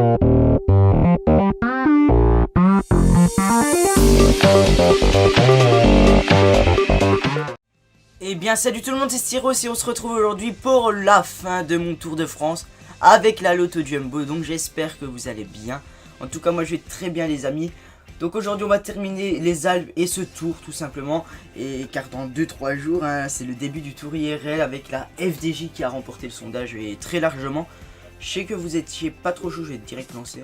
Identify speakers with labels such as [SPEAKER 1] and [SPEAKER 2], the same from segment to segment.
[SPEAKER 1] Eh bien salut tout le monde, c'est Styros et on se retrouve aujourd'hui pour la fin de mon Tour de France avec la Lotto Jumbo. Donc j'espère que vous allez bien. En tout cas moi je vais très bien les amis. Donc aujourd'hui on va terminer les Alpes et ce tour tout simplement. Et car dans 2-3 jours c'est le début du Tour IRL avec la FDJ qui a remporté le sondage et très largement. Je sais que vous étiez pas trop chaud, je vais direct lancer.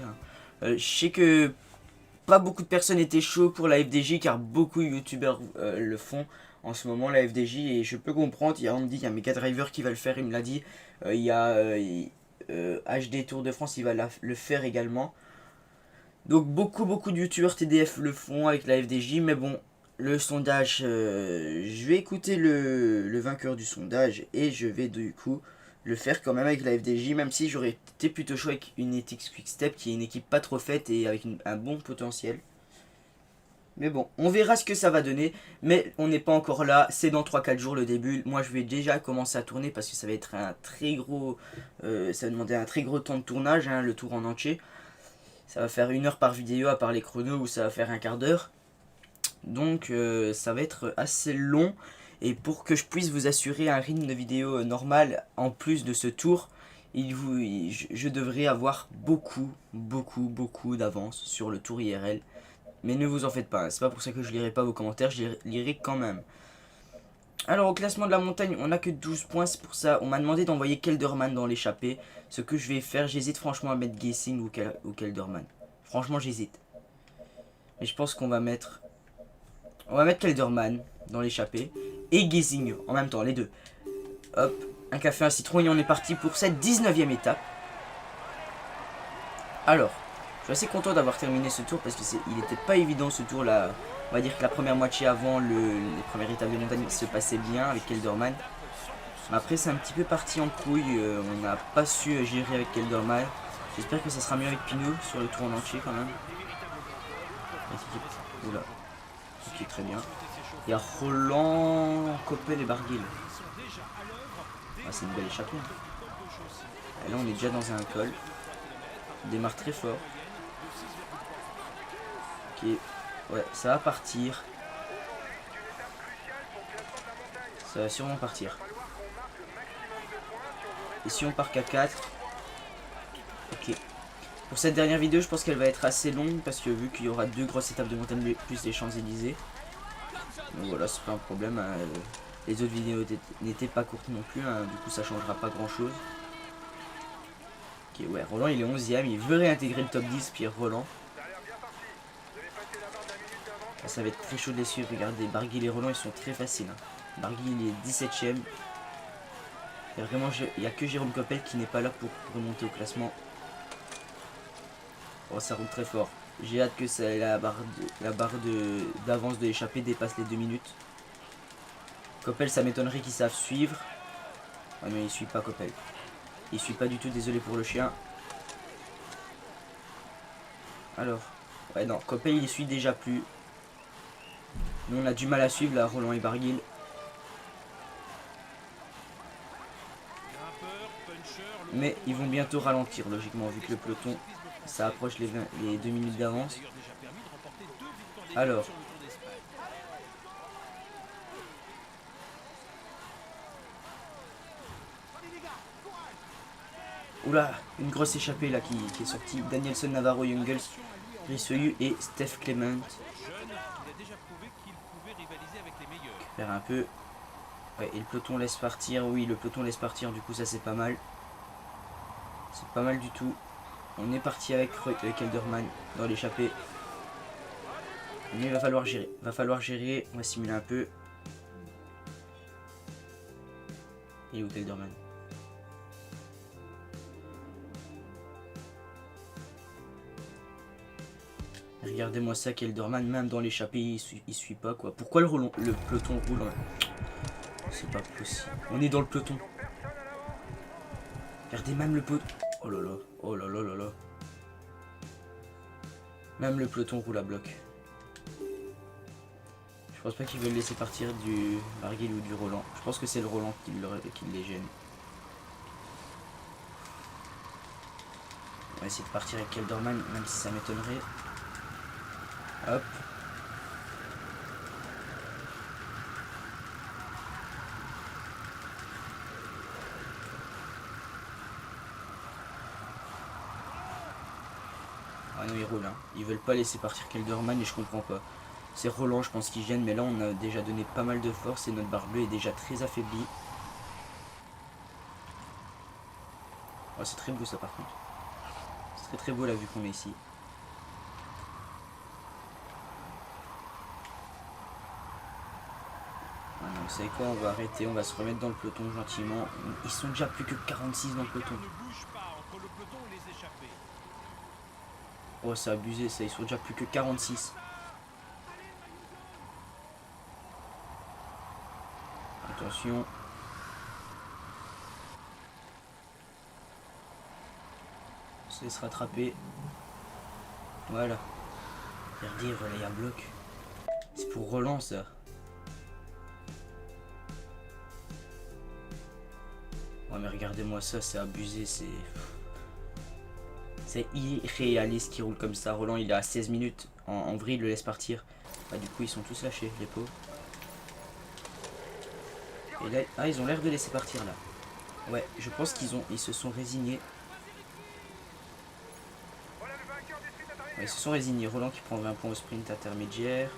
[SPEAKER 1] Je sais que pas beaucoup de personnes étaient chauds pour la FDJ car beaucoup de youtubeurs le font en ce moment la FDJ et je peux comprendre. Il y a Andy, il y a Mega Driver qui va le faire, il me l'a dit. Il y a HD Tour de France, il va le faire également. Donc beaucoup de youtubeurs TDF le font avec la FDJ, mais bon, le sondage, je vais écouter le vainqueur du sondage et je vais du coup le faire quand même avec la FDJ, même si j'aurais été plutôt chaud avec une ETX Quickstep qui est une équipe pas trop faite et avec un bon potentiel. Mais bon, on verra ce que ça va donner, mais on n'est pas encore là, c'est dans 3-4 jours le début. Moi je vais déjà commencer à tourner parce que ça va être un très gros, ça va demander un très gros temps de tournage, le tour en entier. Ça va faire 1 heure par vidéo à part les chronos où ça va faire un quart d'heure. Donc ça va être assez long. Et pour que je puisse vous assurer un rythme de vidéo normal en plus de ce tour, je devrais avoir beaucoup d'avance sur le tour IRL. Mais ne vous en faites pas, c'est pas pour ça que je lirai pas vos commentaires, je les lirai quand même. Alors au classement de la montagne, on n'a que 12 points, c'est pour ça, on m'a demandé d'envoyer Kelderman dans l'échappée. Ce que je vais faire, j'hésite franchement à mettre Gessing ou Kelderman. Franchement j'hésite. Mais je pense qu'on va mettre... On va mettre Kelderman dans l'échappée et Gessing en même temps, les deux. Hop, un café, un citron et on est parti pour cette 19e étape. Alors, je suis assez content d'avoir terminé ce tour parce qu'il n'était pas évident ce tour là. On va dire que la première moitié avant les premières étapes de montagne se passait bien avec Kelderman. Mais après c'est un petit peu parti en couille, on n'a pas su gérer avec Kelderman. J'espère que ça sera mieux avec Pinot sur le tour en entier quand même. Oula. Ok, très bien. Il y a Roland, Coppel et Barguil. Ah, c'est une belle échappée. Et là on est déjà dans un col. On démarre très fort. Ok, ouais, ça va partir. Ça va sûrement partir. Et si on part qu'à 4. Ok. Pour cette dernière vidéo, je pense qu'elle va être assez longue parce que vu qu'il y aura 2 grosses étapes de montagne plus les Champs-Élysées. Donc voilà, c'est pas un problème. Les autres vidéos n'étaient pas courtes non plus, du coup ça changera pas grand chose. Ok, ouais, Roland il est 11ème, il veut réintégrer le top 10, Pierre Roland. Ça va être très chaud de les suivre, regardez, Barguil et Roland ils sont très faciles. Barguil il est 17ème. Et vraiment, il n'y a que Jérôme Coppel qui n'est pas là pour remonter au classement. Oh, ça roule très fort. J'ai hâte que la barre d'avance de l'échappée dépasse les 2 minutes. Coppel, ça m'étonnerait qu'ils savent suivre. Ah mais il suit pas Coppel. Il suit pas du tout, désolé pour le chien. Alors, ouais non, Coppel il suit déjà plus. Nous on a du mal à suivre là, Roland et Barguil. Mais ils vont bientôt ralentir logiquement vu que le peloton ça approche les 2 minutes d'avance. Alors oula, une grosse échappée là qui est sortie. Danielson, Navarro, Jungels, Rissoyu et Steph Clement. Faire un peu. Ouais, et le peloton laisse partir. Oui, le peloton laisse partir, du coup ça c'est pas mal. C'est pas mal du tout. On est parti avec Kelderman dans l'échappée. Mais il va falloir gérer. On va simuler un peu. Et où Kelderman? Regardez-moi ça, Kelderman, même dans l'échappée, il suit pas quoi. Pourquoi le peloton roule? C'est pas possible. On est dans le peloton. Regardez même le peloton. Oh là là, oh là là là là. Même le peloton roule à bloc. Je pense pas qu'ils veulent laisser partir du Barguil ou du Roland. Je pense que c'est le Roland qui les gêne. va essayer de partir avec Kelderman, même si ça m'étonnerait. Hop. Ah non, ils roulent. Hein. Ils veulent pas laisser partir Kelderman et je comprends pas. C'est Roland, je pense, qui gêne, mais là on a déjà donné pas mal de force et notre barre bleue est déjà très affaiblie. Oh, c'est très beau ça par contre. C'est très très beau la vue qu'on a ici. Ah non, vous savez quoi, on va arrêter, on va se remettre dans le peloton gentiment. Ils sont déjà plus que 46 dans le peloton. Oh, c'est abusé ça, ils sont déjà plus que 46. Attention. On se laisse rattraper. Voilà. Regardez, relaye à bloc. C'est pour Roland ça. Ouais mais regardez-moi ça, c'est abusé, c'est irréaliste qui roule comme ça. Roland il est à 16 minutes. En vrai il le laisse partir. Bah du coup ils sont tous lâchés, les pauvres. Et là, ah ils ont l'air de laisser partir là. Ouais, je pense ils se sont résignés. Ouais, ils se sont résignés. Roland qui prend 20 points au sprint intermédiaire.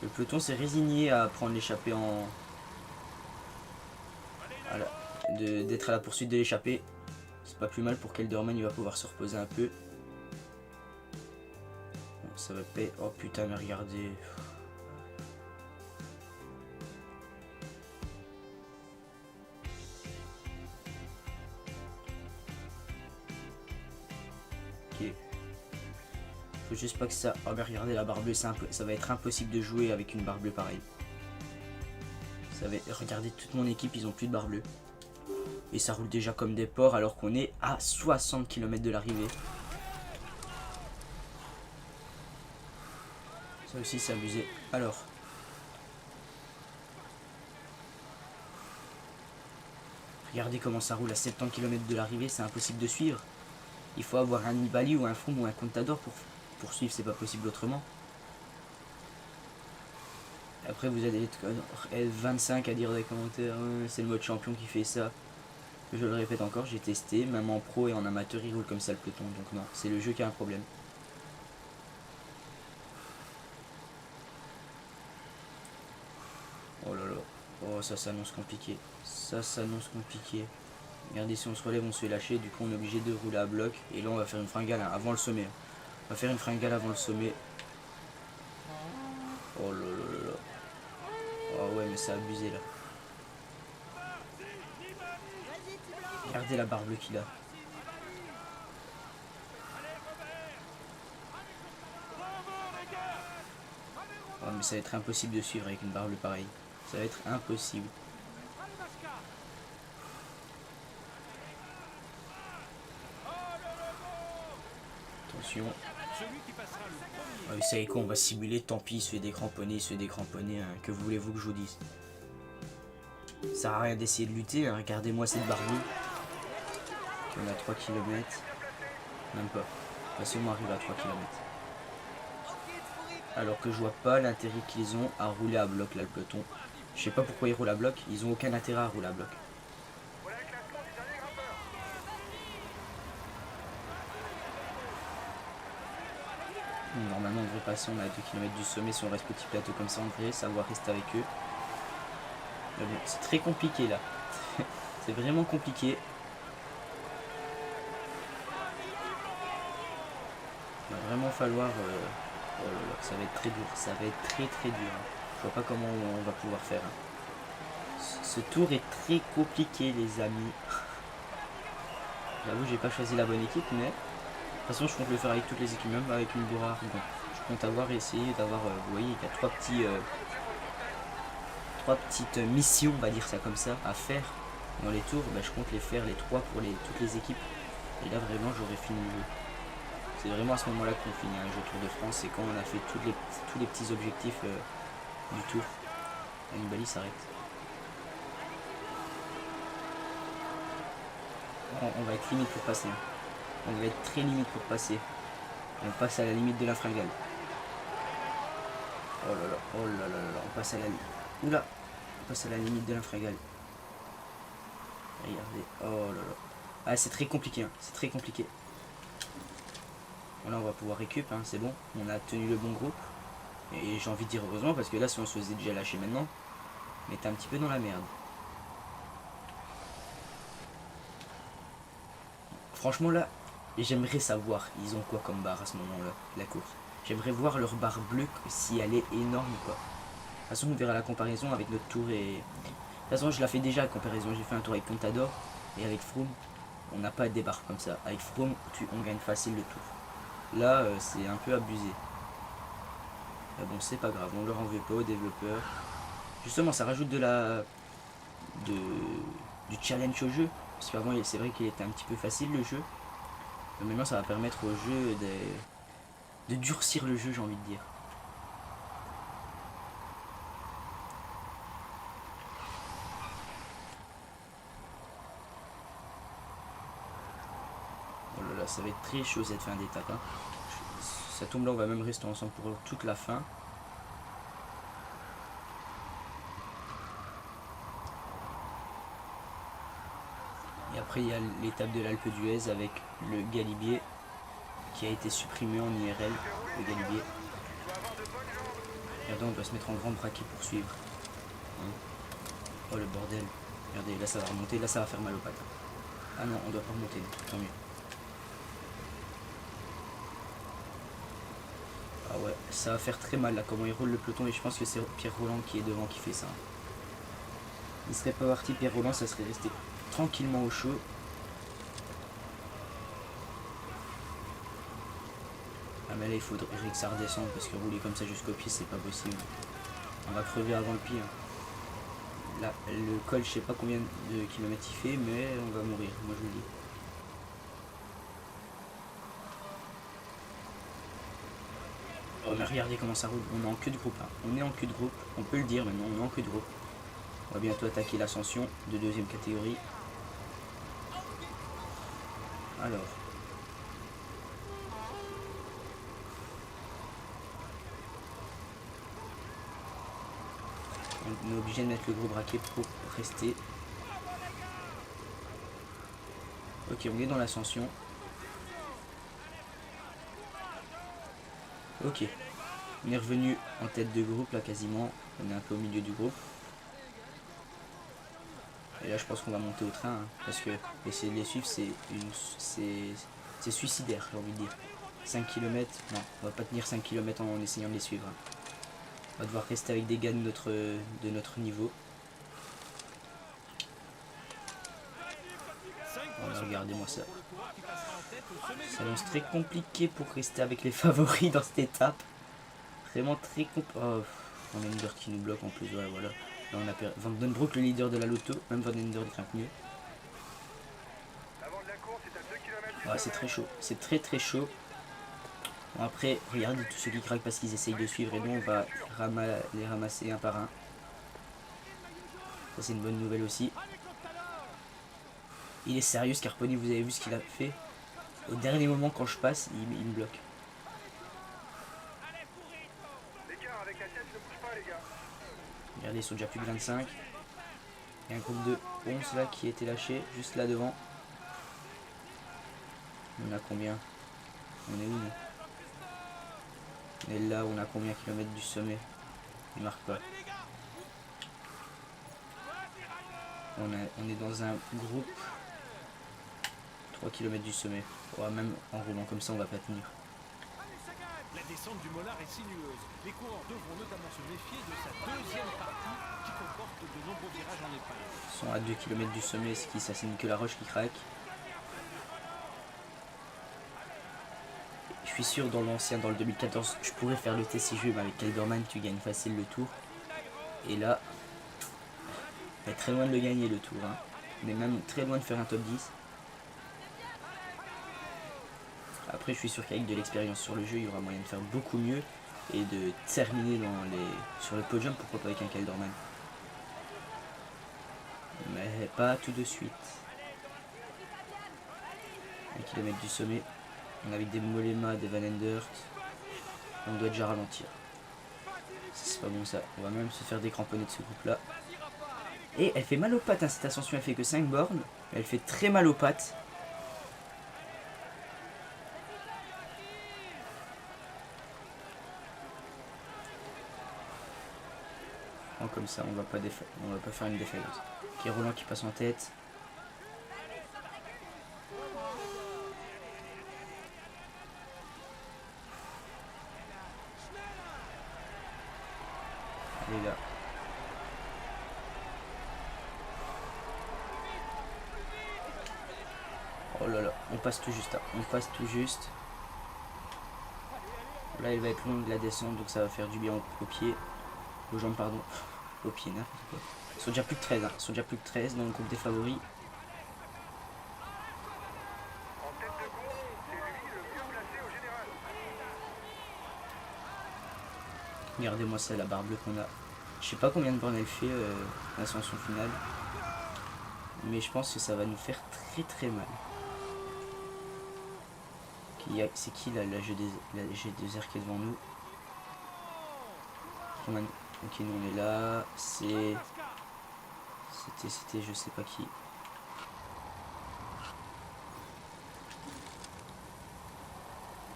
[SPEAKER 1] Le peloton s'est résigné à prendre l'échappée en... d'être à la poursuite de l'échappée. C'est pas plus mal pour Kelderman, il va pouvoir se reposer un peu. Bon, ça va payer. Oh putain, mais regardez. Ok. Faut juste pas que ça... Oh mais regardez la barre bleue, ça va être impossible de jouer avec une barre bleue pareille. Regardez toute mon équipe, ils ont plus de barre bleue. Et ça roule déjà comme des porcs alors qu'on est à 60 km de l'arrivée. Ça aussi c'est abusé. Alors. Regardez comment ça roule à 70 km de l'arrivée, c'est impossible de suivre. Il faut avoir un Nibali ou un Froome ou un Contador pour suivre, c'est pas possible autrement. Après vous allez être 25 à dire dans les commentaires, c'est le mode champion qui fait ça. Je le répète encore, j'ai testé, même en pro et en amateur il roule comme ça le peloton, donc non, c'est le jeu qui a un problème. Oh là là, oh ça s'annonce compliqué, ça s'annonce compliqué. Regardez, si on se relève on se fait lâcher, du coup on est obligé de rouler à bloc, et là on va faire une fringale hein, avant le sommet. On va faire une fringale avant le sommet. Oh là là là là. Oh ouais mais c'est abusé là. Regardez la barre bleue qu'il a. Oh, mais ça va être impossible de suivre avec une barre bleue pareille. Ça va être impossible. Attention. Ah, vous savez quoi, on va simuler, tant pis, il se fait décramponner, hein. Que voulez-vous que je vous dise? Ça sert à rien d'essayer de lutter, hein. Regardez-moi cette barre bleue. On a 3 km. Même pas. Si on arrive à 3 km. Alors que je vois pas l'intérêt qu'ils ont à rouler à bloc là le peloton. Je sais pas pourquoi ils roulent à bloc. Ils ont aucun intérêt à rouler à bloc. Normalement on devrait passer, on a 2 km du sommet. Si on reste petit plateau comme ça on devrait savoir rester avec eux. Mais bon, c'est très compliqué là. C'est vraiment compliqué. Il va vraiment falloir... oh là là, ça va être très dur. Ça va être très très dur. Je vois pas comment on va pouvoir faire. Ce tour est très compliqué les amis. J'avoue j'ai pas choisi la bonne équipe mais... De toute façon je compte le faire avec toutes les équipes, même avec une Bora. Donc je compte essayé d'avoir... vous voyez il y a trois petites missions, on va dire ça comme ça, à faire dans les tours. Bah, je compte les faire les 3 pour toutes les équipes. Et là vraiment j'aurais fini le jeu. C'est vraiment à ce moment là qu'on finit un jeu Tour de France, c'est quand on a fait tous les petits objectifs du tour. Nibali s'arrête. On va être limite pour passer. Hein. On va être très limite pour passer. On passe à la limite de l'infringale. Oh là là, oh là là là là, on passe à la limite. Oula, on passe à la limite de l'infringale. Regardez, oh là là. Ah, c'est très compliqué, hein. C'est très compliqué. Bon, là, on va pouvoir récup, hein. C'est bon. On a tenu le bon groupe. Et j'ai envie de dire heureusement, parce que là, si on se faisait déjà lâcher maintenant, on était un petit peu dans la merde. Franchement, là, j'aimerais savoir, ils ont quoi comme barre à ce moment-là, la course. J'aimerais voir leur barre bleue, si elle est énorme ou pas. De toute façon, on verra la comparaison avec notre tour et... De toute façon, je la fais déjà la comparaison. J'ai fait un tour avec Contador et avec Froome. On n'a pas des barres comme ça. Avec Froome, on gagne facile le tour. Là, c'est un peu abusé. Mais bon, c'est pas grave. On leur en veut pas aux développeurs. Justement, ça rajoute de la... du challenge au jeu. Parce qu'avant, c'est vrai qu'il était un petit peu facile le jeu. Mais maintenant, ça va permettre au jeu de durcir le jeu, j'ai envie de dire. Oh là là, ça va être très chaud cette fin d'étape. Hein. Ça tombe là, on va même rester ensemble pour toute la fin. Et après, il y a l'étape de l'Alpe d'Huez avec le Galibier qui a été supprimé en IRL, le Galibier. Regardez, on doit se mettre en grand braquet pour suivre. Hein. Oh le bordel. Regardez, là ça va remonter, là ça va faire mal aux pattes. Ah non, on doit pas remonter, tant mieux. Ah ouais, ça va faire très mal là, comment il roule le peloton, et je pense que c'est Pierre Roland qui est devant qui fait ça. Il serait pas parti Pierre Roland, ça serait resté tranquillement au chaud. Ah mais là il faudrait que ça redescende parce que rouler comme ça jusqu'au pied c'est pas possible. On va crever avant le pied. Hein. Là le col je sais pas combien de kilomètres il fait mais on va mourir, moi je vous le dis. Oh mais regardez comment ça roule, on est en queue de groupe hein. On est en queue de groupe, on peut le dire maintenant, on est en queue de groupe. On va bientôt attaquer l'ascension de deuxième catégorie. Alors. On est obligé de mettre le gros braquet pour rester. Ok, on est dans l'ascension. Ok. On est revenu en tête de groupe là quasiment. On est un peu au milieu du groupe. Et là je pense qu'on va monter au train. Hein, parce que essayer de les suivre c'est suicidaire j'ai envie de dire. 5 km, non, on va pas tenir 5 km en essayant de les suivre. Hein. On va devoir rester avec des gars de notre niveau. Oh, regardez-moi ça. Ça lance très compliqué pour rester avec les favoris dans cette étape. Vraiment très compliqué. Oh, on a une leader qui nous bloque en plus. Ouais, voilà. Là, on a perdu. Van Den Broek, le leader de la Lotto. Même Van Den Broek grimpe mieux. Ouais, c'est très chaud. C'est très très chaud. Bon, après, regardez tous ceux qui craquent parce qu'ils essayent de suivre. Et nous, on va les ramasser un par un. Ça, c'est une bonne nouvelle aussi. Il est sérieux, Scarponi. Vous avez vu ce qu'il a fait? Au dernier moment, quand je passe, il me bloque. Regardez, ils sont déjà plus de 25. Il y a un groupe de 11 là qui a été lâché, juste là devant. On a combien? On est où nous? On est là, on a combien de kilomètres du sommet? Il marque pas. On est dans un groupe 3 km du sommet. Ouais, même en roulant comme ça, on va pas tenir.
[SPEAKER 2] La descente du Mollard est sinueuse. Les coureurs devront notamment se méfier de sa deuxième partie qui comporte de nombreux virages en épingle.
[SPEAKER 1] Ils sont à 2 km du sommet, ce qui ça c'est Nicolas Roche qui craque. Je suis sûr dans l'ancien, dans le 2014, je pourrais faire le TCG mais avec Kelderman tu gagnes facile le tour. Et là, on est très loin de le gagner le tour. Hein. On est même très loin de faire un top 10. Après, je suis sûr qu'avec de l'expérience sur le jeu, il y aura moyen de faire beaucoup mieux et de terminer sur le podium, pourquoi pas avec un Kelderman. Mais pas tout de suite. 1 km du sommet. On a avec des Mollema, des Van Endert. On doit déjà ralentir. C'est pas bon ça. On va même se faire décramponner de ce groupe là. Et elle fait mal aux pattes, hein. Cette ascension elle fait que 5 bornes. Elle fait très mal aux pattes. Oh, comme ça on va pas faire une défaillance. Ok, Roland qui passe en tête. Allez là. Oh là là, on passe tout juste, hein. On passe tout juste. Là, elle va être longue la descente, donc ça va faire du bien aux pieds. Aux jambes, pardon. Aux pieds, n'importe quoi. Ils sont déjà plus que 13, hein. Ils sont déjà plus que 13 dans le groupe des favoris. Regardez-moi ça, la barre bleue qu'on a. Je sais pas combien de bornes elle fait, l'ascension finale. Mais je pense que ça va nous faire très très mal. C'est qui là, la G2R qui est devant nous? Ok, nous on est là. C'était je sais pas qui.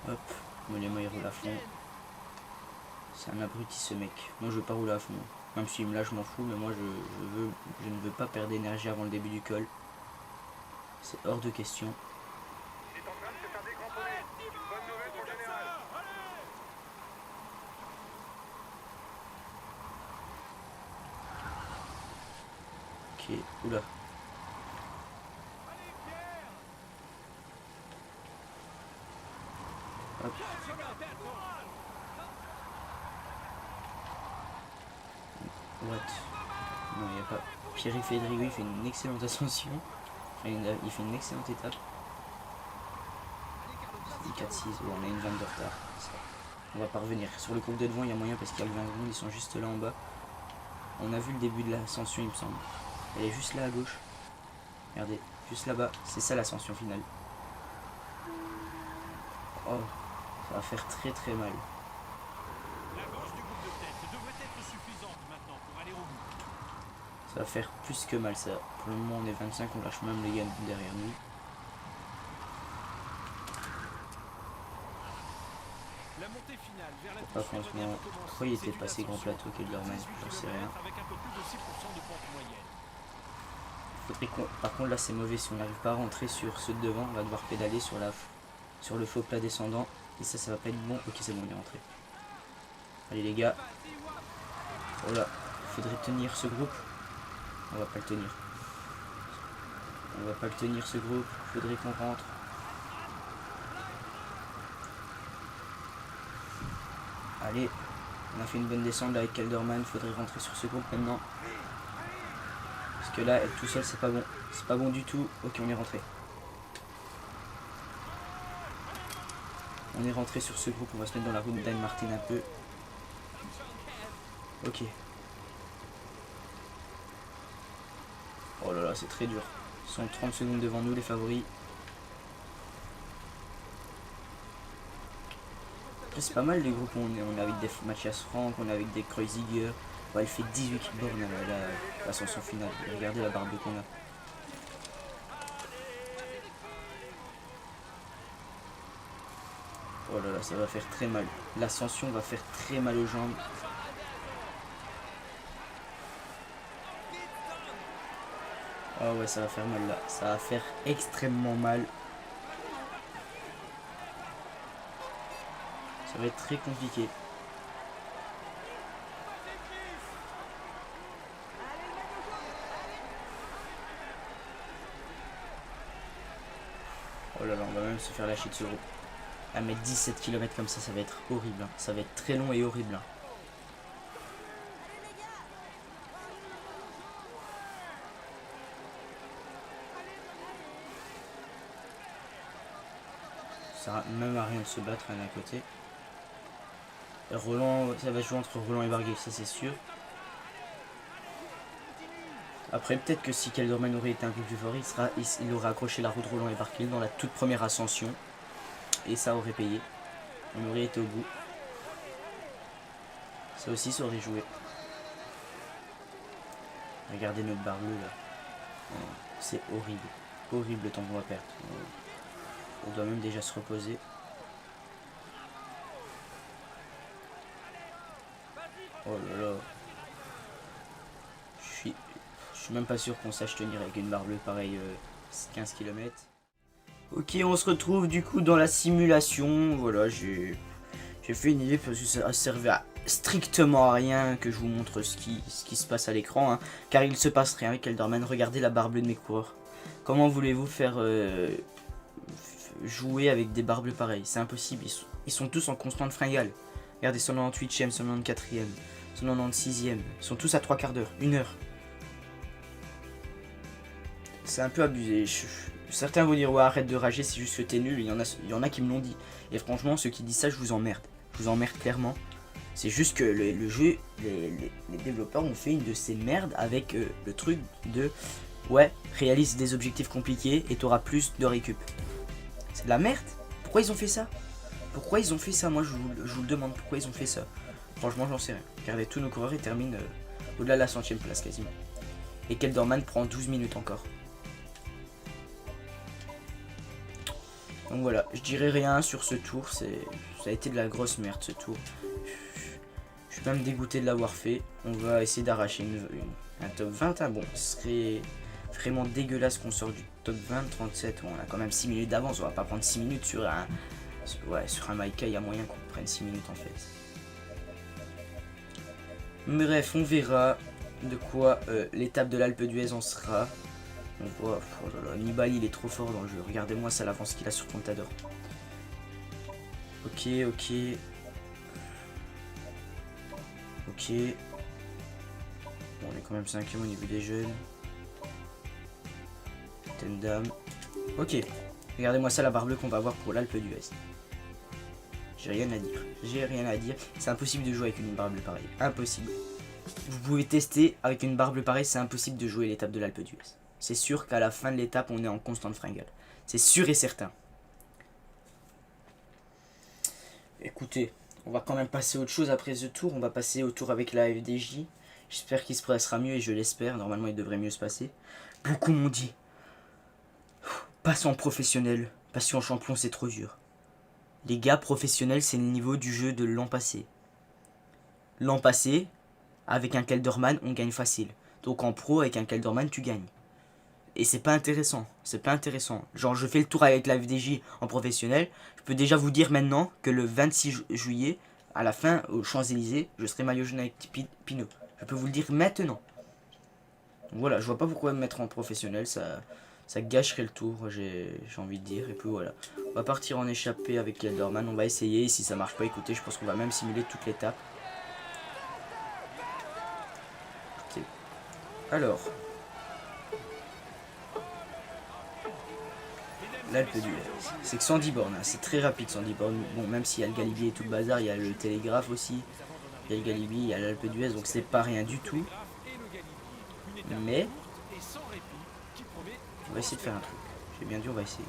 [SPEAKER 1] Hop, Mollema il roule à fond. C'est un abruti ce mec. Moi je veux pas rouler à fond. Même s'il me lâche je m'en fous, mais moi je ne veux pas perdre d'énergie avant le début du col. C'est hors de question. Ok, oula. Hop. What? Non, il n'y a pas. Pierre-Yves Fédrigo, il fait une excellente ascension. Enfin, il fait une excellente étape. 4-6, bon, on a une 20 de retard. On va pas revenir. Sur le groupe de devant, il y a moyen parce qu'il y a le 20 secondes, ils sont juste là en bas. On a vu le début de l'ascension, il me semble. Elle est juste là à gauche. Regardez, juste là-bas. C'est ça l'ascension finale. Oh, ça va faire très très mal. Ça va faire plus que mal ça. Pour le moment on est 25, on lâche même les gars derrière nous. Pas franchement, pourquoi il était passé grand plateau Kelderman, j'en sais rien. Faudrait qu'on... Par contre là c'est mauvais, si on n'arrive pas à rentrer sur ceux de devant, on va devoir pédaler sur le faux plat descendant. Et ça va pas être bon. Ok c'est bon, il est rentré. Allez les gars. Oh là, faudrait tenir ce groupe. On va pas le tenir. On va pas le tenir ce groupe. Faudrait qu'on rentre. Allez. On a fait une bonne descente avec Kelderman. Faudrait rentrer sur ce groupe maintenant. Parce que là, être tout seul, c'est pas bon. C'est pas bon du tout. Ok, on est rentré. On est rentré sur ce groupe. On va se mettre dans la route d'Anne Martin un peu. Ok. Oh là là, c'est très dur. Ils sont 30 secondes devant nous, les favoris. Après, c'est pas mal les groupes. On est avec des Mathias Frank, on est avec des Kreuziger. Ouais, elle fait 18 bornes à l'ascension finale. Regardez la barbe qu'on a. Oh là là, ça va faire très mal. L'ascension va faire très mal aux jambes. Oh ouais, ça va faire mal là. Ça va faire extrêmement mal. Ça va être très compliqué. Oh là là, on va même se faire lâcher de ce groupe. À mettre 17 km comme ça va être horrible. Hein. Ça va être très long et horrible. Hein. Ça sert même à rien de se battre d'un côté. Roland, ça va jouer entre Roland et Barguil, ça c'est sûr. Après, peut-être que si Kelderman aurait été un peu plus fort, il aurait accroché la roue de Roland et Barkil dans la toute première ascension. Et ça aurait payé. On aurait été au bout. Ça aussi, ça aurait joué. Regardez notre barre bleue là. C'est horrible. Horrible le temps qu'on va perdre. On doit même déjà se reposer. Oh là là. Je suis même pas sûr qu'on sache tenir avec une barre bleue pareil 15 km. Ok, on se retrouve du coup dans la simulation. Voilà, j'ai fait une idée parce que ça servait à strictement à rien que je vous montre ce qui se passe à l'écran. Hein, car il se passe rien avec Kelderman. Regardez la barre bleue de mes coureurs. Comment voulez-vous faire jouer avec des barres bleues pareilles? C'est impossible. Ils sont tous en constante fringale. Regardez, 198ème, 194ème, 196ème. Ils sont tous à 3 quarts d'heure, 1 heure. C'est un peu abusé. Certains vont dire ouais, arrête de rager, c'est juste que t'es nul. Il y en a qui me l'ont dit. Et franchement, ceux qui disent ça, je vous emmerde. Je vous emmerde clairement. C'est juste que le jeu, les développeurs ont fait une de ces merdes avec le truc de ouais, réalise des objectifs compliqués et t'auras plus de récup. C'est de la merde. Pourquoi ils ont fait ça? Pourquoi ils ont fait ça? Moi, je vous le demande. Pourquoi ils ont fait ça? Franchement, j'en sais rien. Regardez, tous nos coureurs, ils terminent au-delà de la 100ème place quasiment. Et Kelderman prend 12 minutes encore. Donc voilà, je dirais rien sur ce tour, ça a été de la grosse merde ce tour. Je suis même dégoûté de l'avoir fait. On va essayer d'arracher un top 20. Hein. Bon, ce serait vraiment dégueulasse qu'on sorte du top 20, 37. Bon, on a quand même 6 minutes d'avance, on va pas prendre 6 minutes sur un... Ouais, sur un Maïka, il y a moyen qu'on prenne 6 minutes en fait. Bref, on verra de quoi l'étape de l'Alpe d'Huez en sera. On voit, oh là là, Nibali il est trop fort dans le jeu. Regardez-moi ça l'avance qu'il a sur Contador. Ok. Ok. Bon, on est quand même 5ème au niveau des jeunes. Tendam. Ok. Regardez-moi ça la barre bleue qu'on va avoir pour l'Alpe d'Huez. J'ai rien à dire. C'est impossible de jouer avec une barre bleue pareille. Impossible. Vous pouvez tester avec une barre bleue pareille, c'est impossible de jouer l'étape de l'Alpe d'Huez. C'est sûr qu'à la fin de l'étape, on est en constante fringale. C'est sûr et certain. Écoutez, on va quand même passer à autre chose après ce tour. On va passer au tour avec la FDJ. J'espère qu'il se passera mieux et je l'espère. Normalement, il devrait mieux se passer. Beaucoup m'ont dit. Passe en professionnel. Passer en champion, c'est trop dur. Les gars, professionnels, c'est le niveau du jeu de l'an passé. L'an passé, avec un Kelderman, on gagne facile. Donc en pro, avec un Kelderman, tu gagnes. Et c'est pas intéressant, Genre je fais le tour avec la FDJ en professionnel. Je peux déjà vous dire maintenant que le 26 juillet, à la fin, aux Champs-Élysées, je serai maillot jaune avec Pinot. Je peux vous le dire maintenant. Donc voilà, je vois pas pourquoi me mettre en professionnel, ça gâcherait le tour, j'ai envie de dire. Et puis voilà, on va partir en échappée avec Kelderman, on va essayer. Et si ça marche pas, écoutez, je pense qu'on va même simuler toute l'étape. Ok. Alors... l'Alpe d'Huez, c'est que 110 bornes, hein. C'est très rapide 110 bornes. Bon, même s'il y a le Galibier et tout le bazar, il y a le Télégraphe aussi, il y a le Galibier, il y a l'Alpe d'Huez, donc c'est pas rien du tout. Mais on va essayer de faire un truc. J'ai bien dit on va essayer.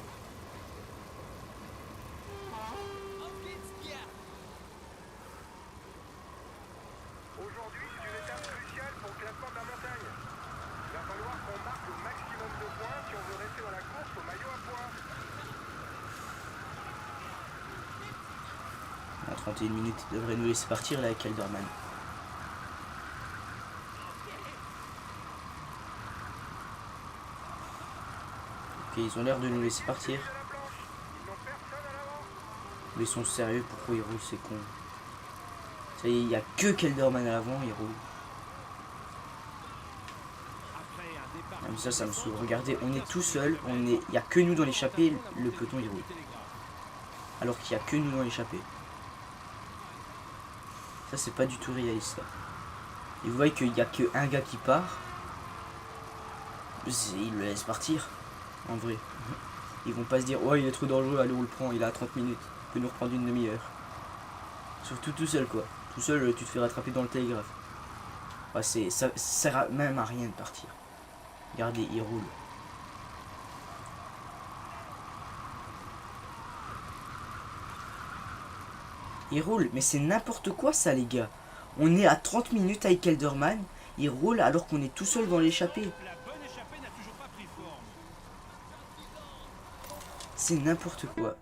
[SPEAKER 3] Aujourd'hui, c'est une étape cruciale pour le classement de la montagne. Il va falloir qu'on marque le maximum de points si on veut rester dans la course au maillot à points.
[SPEAKER 1] À 31 minutes, il devrait nous laisser partir là avec Kelderman. Ok, ils ont l'air de nous laisser partir. Mais ils sont sérieux, pourquoi ils roulent, c'est con. Ça y est, il n'y a que Kelderman à l'avant, il roule. Même ça me saoule. Regardez, on est tout seul, il n'y a que nous dans l'échappée, le peloton il roule. Alors qu'il n'y a que nous dans l'échappée. Ça c'est pas du tout réaliste ça. Et vous voyez qu'il n'y a qu'un gars qui part. Il le laisse partir. En vrai. Ils vont pas se dire oh il est trop dangereux, allez on le prend, il a 30 minutes. Il peut nous reprendre une demi-heure. Surtout tout seul quoi. Tout seul tu te fais rattraper dans le télégraphe. Ouais, ça sert même à rien de partir. Regardez, il roule. Il roule, mais c'est n'importe quoi ça les gars. On est à 30 minutes avec Kelderman. Il roule alors qu'on est tout seul dans l'échappée.
[SPEAKER 2] La bonne échappée n'a toujours pas pris forme.
[SPEAKER 1] C'est n'importe quoi.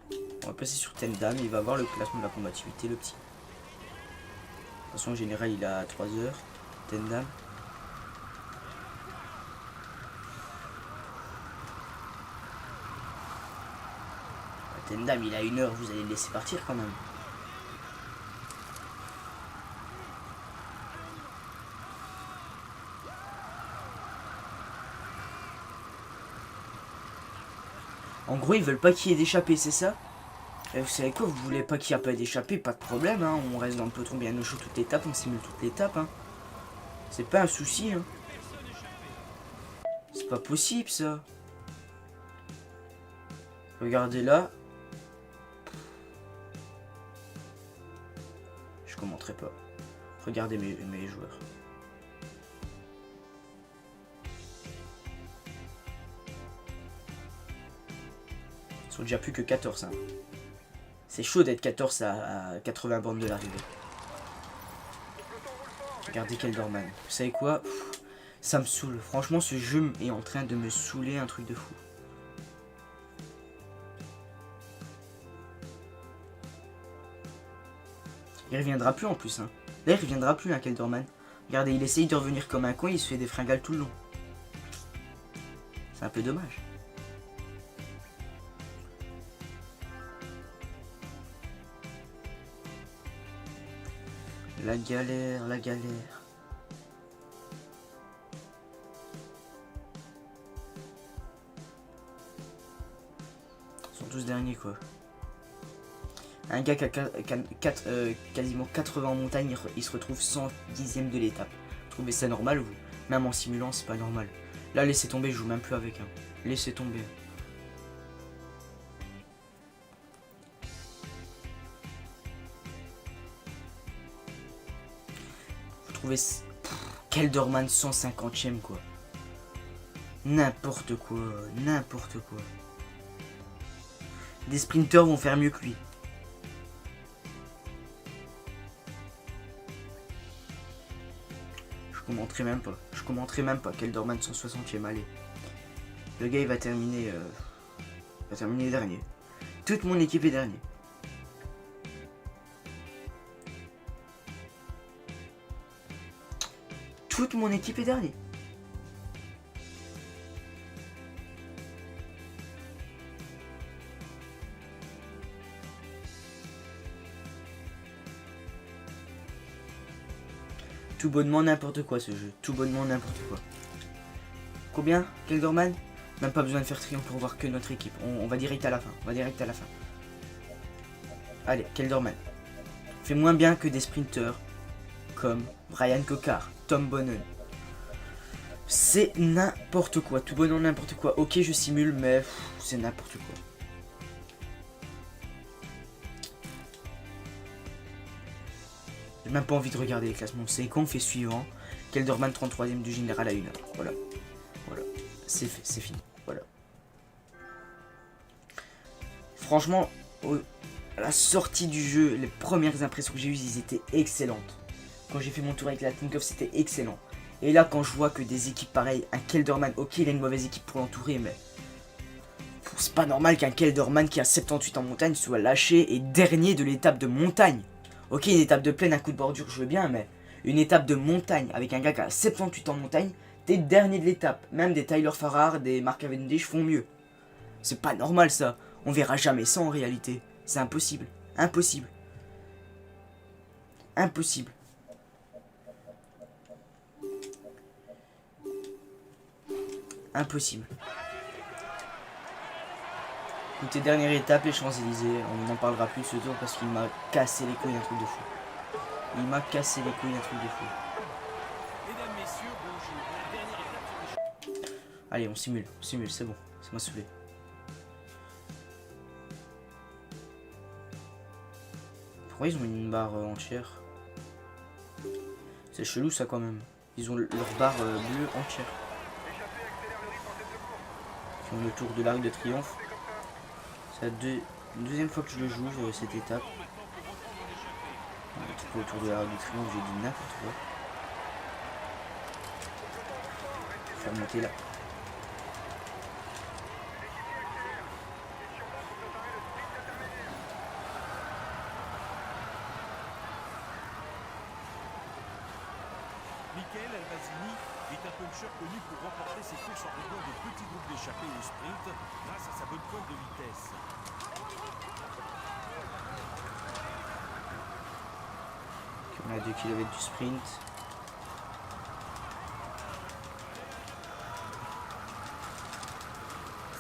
[SPEAKER 1] On va passer sur Tendam. Il va voir le classement de la combativité, le petit. De toute façon, en général, il a 3 heures. Tendam. Tendam, il a 1 heure. Vous allez le laisser partir quand même. En gros, ils veulent pas qu'il y ait d'échappée, c'est ça? Et vous savez quoi, vous voulez pas qu'il y ait pas d'échappée, pas de problème, hein. On reste dans le peloton bien au chaud toute l'étape, on simule toute l'étape, hein. C'est pas un souci, hein. C'est pas possible, ça. Regardez là. Je commenterai pas. Regardez mes joueurs. Ils sont déjà plus que 14, hein. C'est chaud d'être 14 à 80 bornes de l'arrivée. Regardez Kelderman. Vous savez quoi? Ça me saoule. Franchement, ce jeu est en train de me saouler, un truc de fou. Il reviendra plus en plus, hein. Là, il reviendra plus, hein, Kelderman. Regardez, il essaye de revenir comme un con, il se fait des fringales tout le long. C'est un peu dommage. La galère, la galère. Ils sont tous derniers, quoi. Un gars qui a quasiment 80 en montagne, il se retrouve 110e de l'étape. Vous trouvez ça normal, vous? Même en simulant, c'est pas normal. Là, laissez tomber, je joue même plus avec. Hein. Laissez tomber. Vous trouvez... Kelderman 150e, quoi. N'importe quoi, n'importe quoi. Des sprinters vont faire mieux que lui. Je commenterai même pas. Kelderman 160e, allez. Le gars il va terminer dernier. Toute mon équipe est dernier. Toute mon équipe est dernier. Tout bonnement n'importe quoi ce jeu. Tout bonnement n'importe quoi. Combien, Kelderman? Même pas besoin de faire triomphe pour voir que notre équipe. On va direct à la fin. On va direct à la fin. Allez, Kelderman. Fait moins bien que des sprinters comme Brian Cocard, Tom Bonnen. C'est n'importe quoi. Tout bonnement n'importe quoi. Ok, je simule, mais c'est n'importe quoi. J'ai même pas envie de regarder les classements. C'est qu'on fait suivant. Kelderman 33e du général à 1 heure. Voilà. Voilà. C'est fait, c'est fini. Voilà. Franchement, à la sortie du jeu, les premières impressions que j'ai eues, ils étaient excellentes. Quand j'ai fait mon tour avec la Tinkoff, c'était excellent. Et là, quand je vois que des équipes pareilles, un Kelderman, ok, il a une mauvaise équipe pour l'entourer, mais c'est pas normal qu'un Kelderman qui a 78 en montagne soit lâché et dernier de l'étape de montagne. Ok, une étape de plaine, un coup de bordure, je veux bien, mais une étape de montagne avec un gars qui a 78 en montagne, t'es dernier de l'étape. Même des Tyler Farrar, des Mark Cavendish font mieux. C'est pas normal ça. On verra jamais ça en réalité. C'est impossible. Impossible. Impossible. Impossible. Écoutez, dernière étape, les Champs-Élysées. On n'en parlera plus de ce tour parce qu'il m'a cassé les couilles un truc de fou. Il m'a cassé les couilles un truc de fou.
[SPEAKER 2] Mesdames, messieurs, bonjour. La dernière étape sur les
[SPEAKER 1] Allez, on simule, c'est bon. Ça m'a saoulé. Pourquoi ils ont une barre entière? C'est chelou ça quand même. Ils ont leur barre bleue entière.
[SPEAKER 3] L'échappée accélère le
[SPEAKER 1] qui ont le tour de l'Arc de Triomphe. C'est la deuxième fois que je le joue cette étape. Le tour de l'Arc de Triomphe, j'ai dit n'importe quoi. Faire monter là.
[SPEAKER 2] Michael Albazini est un puncher connu pour remporter ses courses en réglant de petits groupes d'échappés au sprint grâce à sa bonne pointe de vitesse.
[SPEAKER 1] On a 2 km du sprint.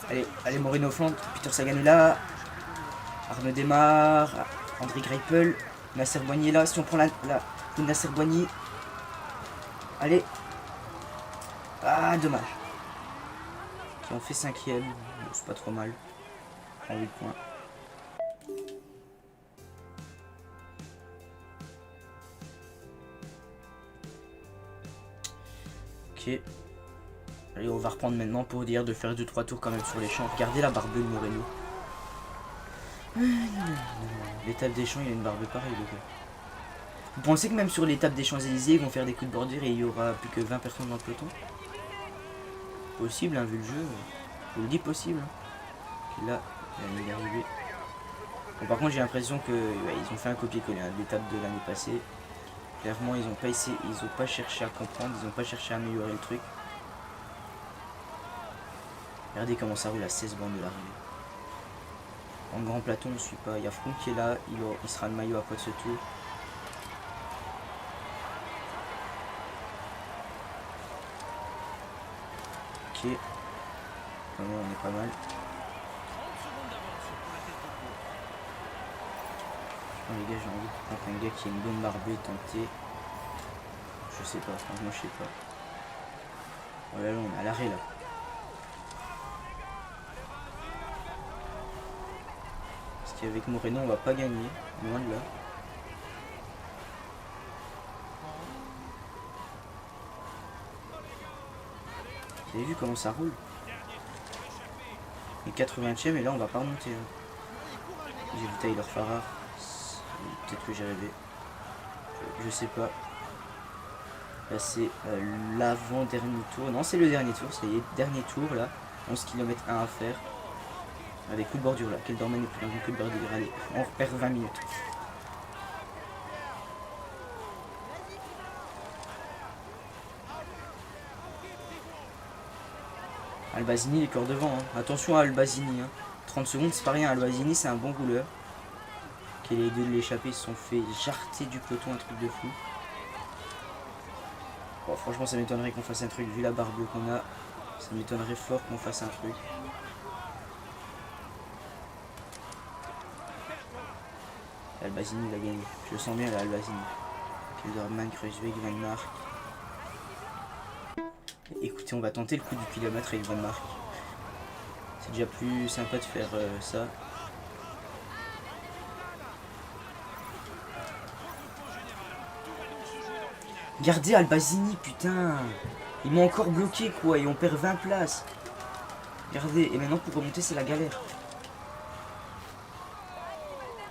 [SPEAKER 1] Allez, allez Moreno flanc, Peter Sagan est là. Arnaud démarre. André Greipel. Nasser Boigny est là. Si on prend la Nasser Boigny. Allez. Ah, dommage. Qui ont fait 5ème. Bon, c'est pas trop mal. En 8 points. Ok. Allez, on va reprendre maintenant pour dire de faire 2-3 tours quand même sur les champs. Regardez la barbe de Moreno. L'étape des champs, il y a une barbe pareille, le gars. Vous pensez que même sur l'étape des Champs-Élysées, ils vont faire des coups de bordure et il y aura plus que 20 personnes dans le peloton? Possible, hein, vu le jeu. Je vous le dis, possible. Hein. Là, il est arrivé. Bon, par contre, j'ai l'impression que ouais, ils ont fait un copier-coller hein, de l'étape de l'année passée. Clairement, ils n'ont pas essayé, ils ont pas cherché à comprendre, ils n'ont pas cherché à améliorer le truc. Regardez comment ça roule à 16 bandes de l'arrivée. En grand plateau, on ne suit pas. Il y a Froome qui est là, il sera le maillot à quoi de ce tour. Ok. Quand même, on est pas mal. Oh, les gars, j'ai envie de prendre un gars qui a une bonne barbée tenter. Je sais pas, franchement, je sais pas. Oh là là, on est à l'arrêt là. Parce qu'avec Moreno, on va pas gagner. Loin de là. Vous avez vu comment ça roule? Les 80e et là on va pas remonter. Hein. J'ai vu Tyler Farrar. Peut-être que j'ai rêvé. Je sais pas. Là c'est l'avant-dernier tour. Non c'est le dernier tour. Ça y est, dernier tour là. 11 km 1 à faire. Avec coup de bordure là. Quel dormait n'est plus dans un coup de bordure. Allez, on repère 20 minutes. Albazini il est encore devant. Hein. Attention à Albazini. Hein. 30 secondes c'est pas rien. Albazini c'est un bon rouleur. Et les deux de l'échappée se sont fait jarter du peloton, un truc de fou. Bon, franchement ça m'étonnerait qu'on fasse un truc. Vu la barbe qu'on a, ça m'étonnerait fort qu'on fasse un truc. Albazini va gagner. Je le sens bien là, Albazini. Kelderman, Kruijswijk, Van Mark. Écoutez, on va tenter le coup du kilomètre avec Van Mark. C'est déjà plus sympa de faire ça. Regardez Albazini, putain. Ils m'ont encore bloqué quoi, et on perd 20 places. Regardez, et maintenant pour remonter c'est la galère.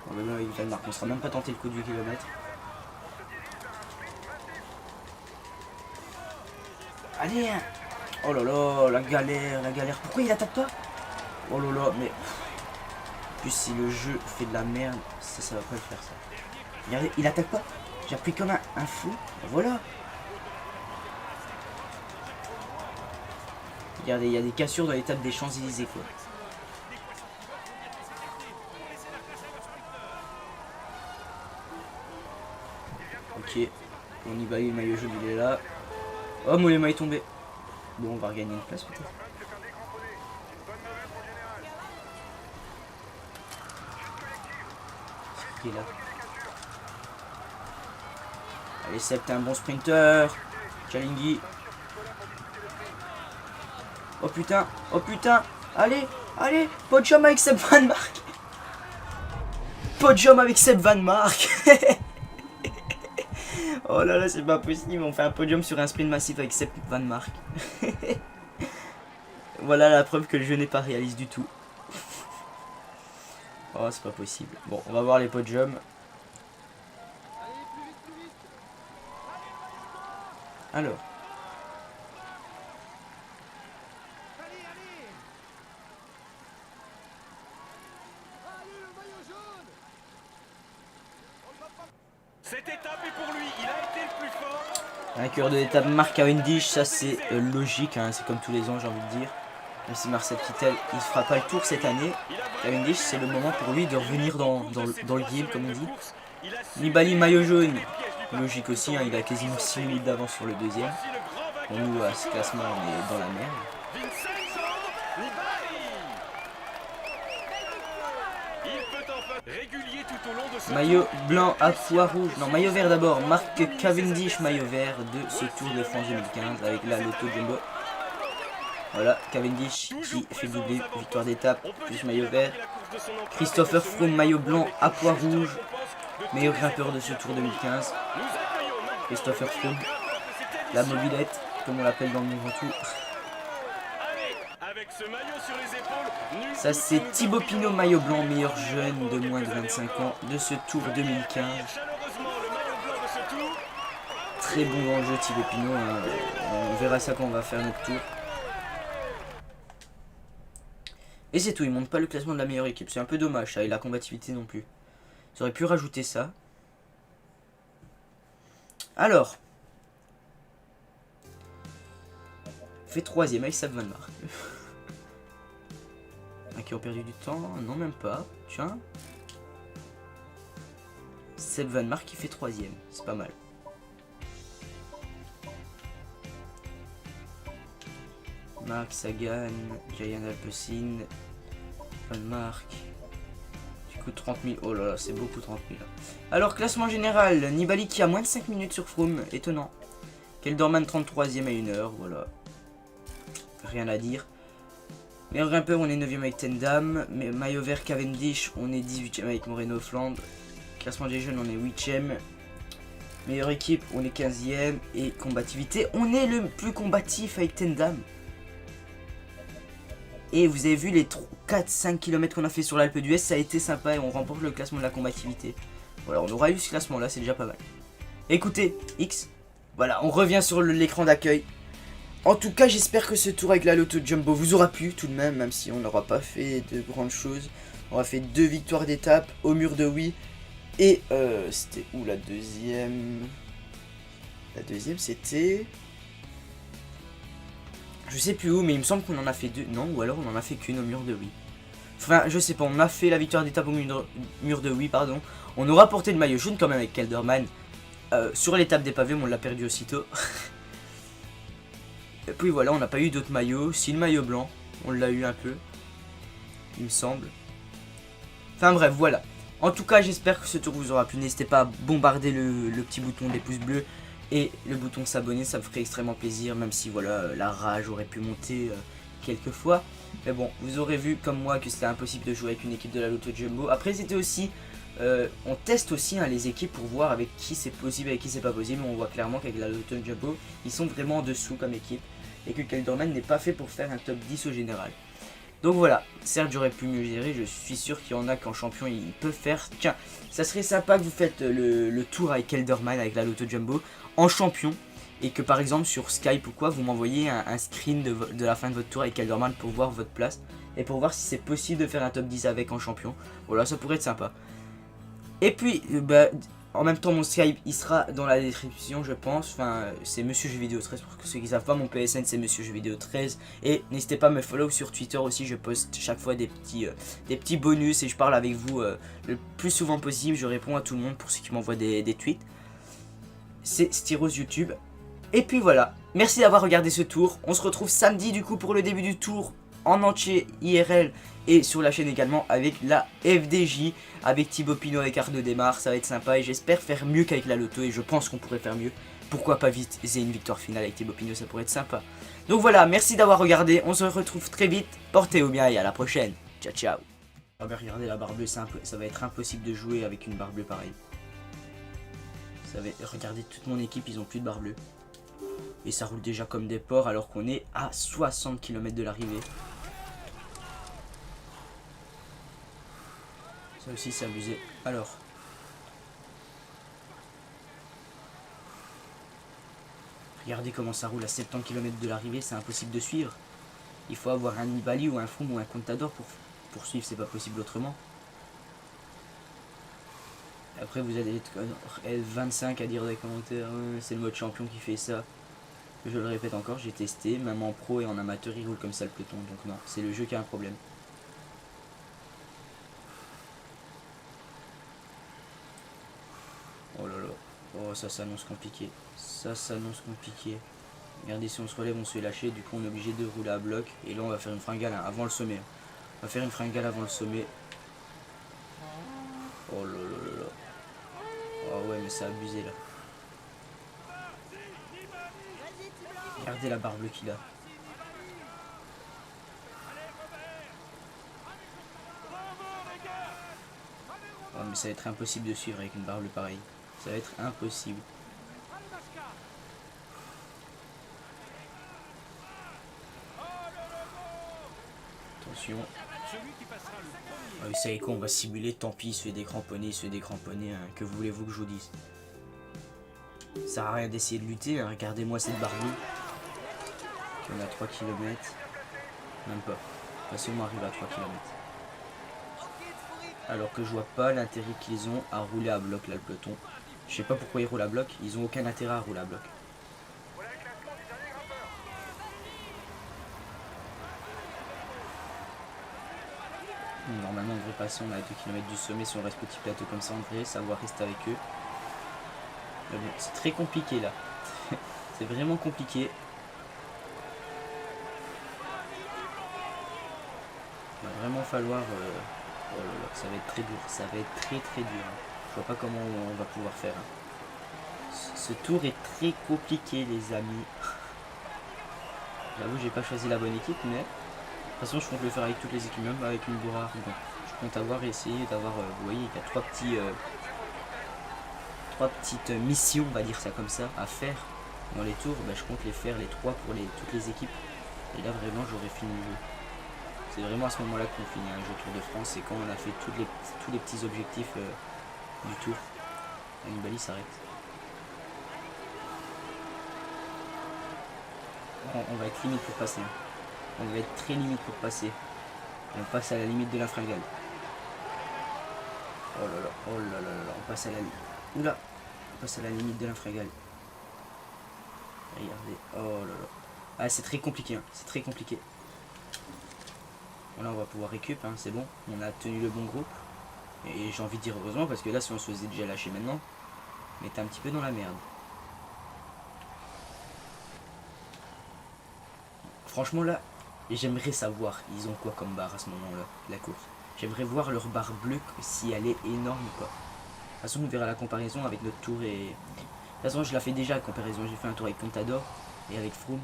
[SPEAKER 1] Bon bah non, avec Van Mark, on sera même pas tenté le coup du kilomètre. Allez. Oh là là, la galère, la galère. Pourquoi il attaque pas? Oh là là, mais... En plus si le jeu fait de la merde, ça va pas le faire ça. Regardez, il attaque pas. J'ai pris comme un fou. Voilà. Regardez, il y a des cassures dans l'étape des Champs-Élysées quoi. Ok. On y va, le maillot jaune il est là. Oh, Mollema est tombé. Bon, on va regagner une place peut-être. Il est là. Allez, Seb, t'es un bon sprinter. Kalingui. Oh putain, oh putain. Allez, allez. Podium avec Seb Van Mark. Podium avec Seb Van Mark. Oh là là, c'est pas possible. On fait un podium sur un sprint massif avec Seb Van Mark. Voilà la preuve que le jeu n'est pas réaliste du tout. Oh, c'est pas possible. Bon, on va voir les podiums. Alors.
[SPEAKER 2] Cette étape est pour lui, il a été le plus fort.
[SPEAKER 1] Vainqueur de l'étape Mark Cavendish, ça c'est logique, hein, c'est comme tous les ans j'ai envie de dire. Même si Marcel Kittel il fera pas le tour cette année, Cavendish c'est le moment pour lui de revenir dans le game comme on dit. Nibali maillot jaune, logique aussi, hein, il a quasiment 6 minutes d'avance sur le deuxième. Pour nous à ce classement on est dans la merde.
[SPEAKER 2] Vincenzo Nibali. Il peut enfin régulier tout au long de ce
[SPEAKER 1] Maillot blanc à pois rouge, non maillot vert d'abord, Mark Cavendish maillot vert de ce Tour de France 2015 avec la Lotto Jumbo. Voilà, Cavendish qui fait doubler, victoire d'étape, plus maillot vert. Christopher Froome maillot blanc à pois rouge, meilleur grimpeur de ce Tour 2015. Christopher Froome, la mobilette, comme on l'appelle dans le monde tout.
[SPEAKER 2] avec ce maillot sur les épaules,
[SPEAKER 1] Ça c'est Thibaut Pinot maillot blanc, meilleur jeune de moins de 25 ans de ce Tour 2015.
[SPEAKER 2] chaleureusement le maillot blanc de ce tour.
[SPEAKER 1] Très bon dans le jeu Thibaut Pinot, hein. On verra ça quand on va faire notre tour. Et c'est tout, il monte pas le classement de la meilleure équipe, c'est un peu dommage ça, et la combativité non plus. J'aurais pu rajouter ça. Alors. Fait troisième avec Seb Van Mark. Qui ont perdu du temps, non même pas, tiens. Seb Van Mark qui fait troisième, c'est pas mal. Mark Sagan, Giant Alpecin, Van Mark. Du coup 30 000, oh là là c'est beaucoup 30 000. Alors classement général, Nibali qui a moins de 5 minutes sur Froome, étonnant. Kelderman 33ème à 1 heure, voilà. Rien à dire. Meilleur grimpeur, on est 9ème avec Tendam. Maillot vert Cavendish, on est 18ème avec Moreno Flandre. Classement des jeunes, on est 8ème. Meilleure équipe, on est 15ème. Et combativité, on est le plus combatif avec Tendam. Et vous avez vu les 4-5 km qu'on a fait sur l'Alpe d'Huez, ça a été sympa et on remporte le classement de la combativité. Voilà, on aura eu ce classement là, c'est déjà pas mal. Écoutez, X, voilà, on revient sur l'écran d'accueil. En tout cas, j'espère que ce tour avec la Lotto Jumbo vous aura plu tout de même si on n'aura pas fait de grandes choses. On aura fait 2 victoires d'étape au mur de Oui. Et c'était où la deuxième? La deuxième c'était... Je sais plus où, mais il me semble qu'on en a fait 2. Non, ou alors on en a fait qu'une au mur de Oui. Enfin, je sais pas, on a fait la victoire d'étape au mur de Oui, pardon. On aura porté le maillot jaune quand même avec Kelderman. Sur l'étape des pavés, mais on l'a perdu aussitôt. Et puis voilà, on n'a pas eu d'autres maillots. Si le maillot blanc, on l'a eu un peu. Il me semble. Enfin bref, voilà. En tout cas, j'espère que ce tour vous aura plu. N'hésitez pas à bombarder le petit bouton des pouces bleus. Et le bouton s'abonner, ça me ferait extrêmement plaisir. Même si voilà, la rage aurait pu monter quelques fois. Mais bon, vous aurez vu comme moi que c'était impossible de jouer avec une équipe de la Lotto Jumbo. Après c'était aussi... on teste aussi les équipes pour voir avec qui c'est possible et avec qui c'est pas possible. On voit clairement qu'avec la Lotto Jumbo, ils sont vraiment en dessous comme équipe. Et que Kelderman n'est pas fait pour faire un top 10 au général. Donc voilà, certes j'aurais pu mieux gérer, je suis sûr qu'il y en a qu'en champion ils peuvent faire. Tiens, ça serait sympa que vous faites le tour avec Kelderman, avec la Lotto Jumbo, en champion. Et que par exemple sur Skype ou quoi, vous m'envoyez un screen de la fin de votre tour avec Kelderman pour voir votre place. Et pour voir si c'est possible de faire un top 10 avec en champion. Voilà, ça pourrait être sympa. Et puis, en même temps mon Skype il sera dans la description je pense. Enfin c'est Monsieur Jeux Vidéo 13 pour ceux qui savent pas, mon PSN c'est Monsieur Jeux Vidéo 13. Et n'hésitez pas à me follow sur Twitter aussi, je poste chaque fois des petits bonus. Et je parle avec vous le plus souvent possible, je réponds à tout le monde pour ceux qui m'envoient des tweets. C'est Styros YouTube. Et puis voilà, merci d'avoir regardé ce tour. On se retrouve samedi du coup pour le début du tour en entier IRL et sur la chaîne également avec la FDJ, avec Thibaut Pinot avec Arnaud Desmar. Ça va être sympa et j'espère faire mieux qu'avec la Lotto et je pense qu'on pourrait faire mieux. Pourquoi pas vite, j'ai une victoire finale avec Thibaut Pinot, ça pourrait être sympa. Donc voilà, merci d'avoir regardé, on se retrouve très vite, portez-vous bien et à la prochaine. Ciao ciao. Ah bah regardez la barre bleue, ça va être impossible de jouer avec une barre bleue pareille. Regardez toute mon équipe, ils ont plus de barre bleue. Et ça roule déjà comme des porcs alors qu'on est à 60 km de l'arrivée. Ça aussi c'est abusé. Alors. Regardez comment ça roule à 70 km de l'arrivée, c'est impossible de suivre. Il faut avoir un Nibali ou un Froome ou un Contador pour suivre, c'est pas possible autrement. Après vous allez être L25 à dire dans les commentaires, c'est le mode champion qui fait ça. Je le répète encore, j'ai testé, même en pro et en amateur il roule comme ça le peloton, donc non, c'est le jeu qui a un problème. Oh là là, oh ça s'annonce compliqué, ça s'annonce compliqué. Regardez, si on se relève on se fait lâcher, du coup on est obligé de rouler à bloc, et là on va faire une fringale avant le sommet. On va faire une fringale avant le sommet. Oh là là là là. Oh ouais mais c'est abusé là. Regardez la barre bleue qu'il a. Oh mais ça va être impossible de suivre avec une barre bleue pareille. Ça va être impossible. Attention. Ah, vous savez quoi, on va simuler, tant pis, il se fait décramponner, hein. Que voulez-vous que je vous dise? Ça sert à rien d'essayer de lutter, hein. Regardez-moi cette barre bleue. On a 3 km. Même pas. Parce qu'on arrive à 3 km. Alors que je vois pas l'intérêt qu'ils ont à rouler à bloc là le peloton. Je sais pas pourquoi ils roulent à bloc, ils ont aucun intérêt à rouler à bloc. Normalement on devrait passer, on a 2 km du sommet, si on reste petit plateau comme ça on devrait savoir rester avec eux. Mais bon, c'est très compliqué là. C'est vraiment compliqué. Il va vraiment falloir... oh là là, ça va être très dur, ça va être très dur. Je vois pas comment on va pouvoir faire. Ce tour est très compliqué les amis. J'avoue j'ai pas choisi la bonne équipe mais... De toute façon je compte le faire avec toutes les équipes, même avec une Bora. Bon, je compte avoir essayé d'avoir... vous voyez il y a trois petites missions, on va dire ça comme ça, à faire dans les tours. Bah, je compte les faire les 3 pour toutes les équipes. Et là vraiment j'aurais fini le jeu. C'est vraiment à ce moment-là qu'on finit un jeu Tour de France, c'est quand on a fait tous les petits objectifs du tour. Nibali s'arrête. On va être limite pour passer. On va être très limite pour passer. On passe à la limite de la fringale. Oh là là, oh là là là, on passe à la limite. Oula, on passe à la limite de la fringale. Regardez, oh là là. Ah c'est très compliqué, hein. C'est très compliqué. Là on va pouvoir récup, hein, c'est bon, on a tenu le bon groupe. Et j'ai envie de dire heureusement parce que là si on se faisait déjà lâcher maintenant, on était un petit peu dans la merde. Franchement là, j'aimerais savoir, ils ont quoi comme barre à ce moment-là, la course. J'aimerais voir leur barre bleue, si elle est énorme ou pas. De toute façon on verra la comparaison avec notre tour et... De toute façon je la fais déjà la comparaison, j'ai fait un tour avec Contador et avec Froome.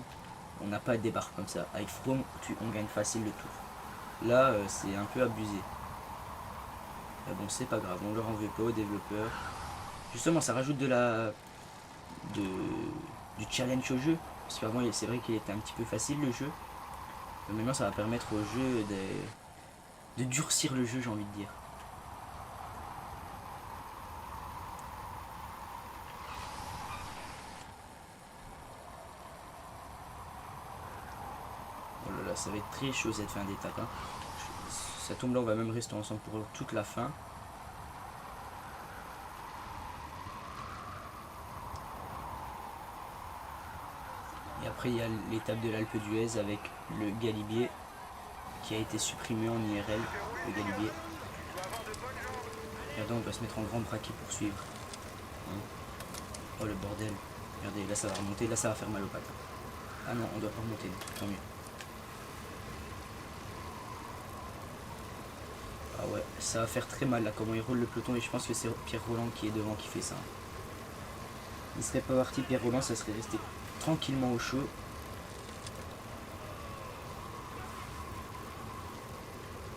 [SPEAKER 1] On n'a pas des barres comme ça. Avec Froome, on gagne facile le tour. Là, c'est un peu abusé. Mais bon, c'est pas grave, on leur en veut pas aux développeurs. Justement, ça rajoute du challenge au jeu. Parce qu'avant, c'est vrai qu'il était un petit peu facile le jeu. Mais maintenant, ça va permettre au jeu de durcir le jeu, j'ai envie de dire. Oh là là, ça va être très chaud cette fin d'étape. Hein. Ça tombe là, on va même rester ensemble pour toute la fin. Et après, il y a l'étape de l'Alpe d'Huez avec le Galibier qui a été supprimé en IRL. Le Galibier. Regardez, on va se mettre en grand braquet pour suivre. Hein. Oh le bordel. Regardez, là ça va remonter, là ça va faire mal aux pattes. Ah non, on doit pas remonter, tant mieux. Ah ouais, ça va faire très mal là, comment il roule le peloton, et je pense que c'est Pierre Roland qui est devant qui fait ça. Il serait pas parti Pierre Roland, ça serait resté tranquillement au chaud.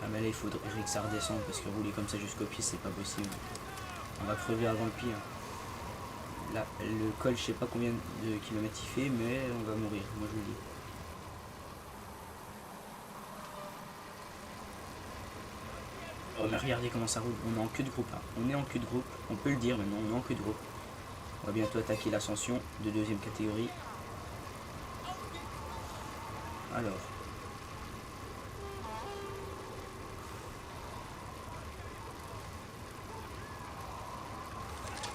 [SPEAKER 1] Ah mais là il faudrait que ça redescende parce que rouler comme ça jusqu'au pied c'est pas possible. On va crever avant le pied. Hein. là, le col, je sais pas combien de kilomètres il fait, mais on va mourir, moi je vous le dis. Oh mais regardez comment ça roule, on est en queue de groupe, hein. On est en queue de groupe, on peut le dire maintenant, on est en queue de groupe. On va bientôt attaquer l'ascension de deuxième catégorie. Alors.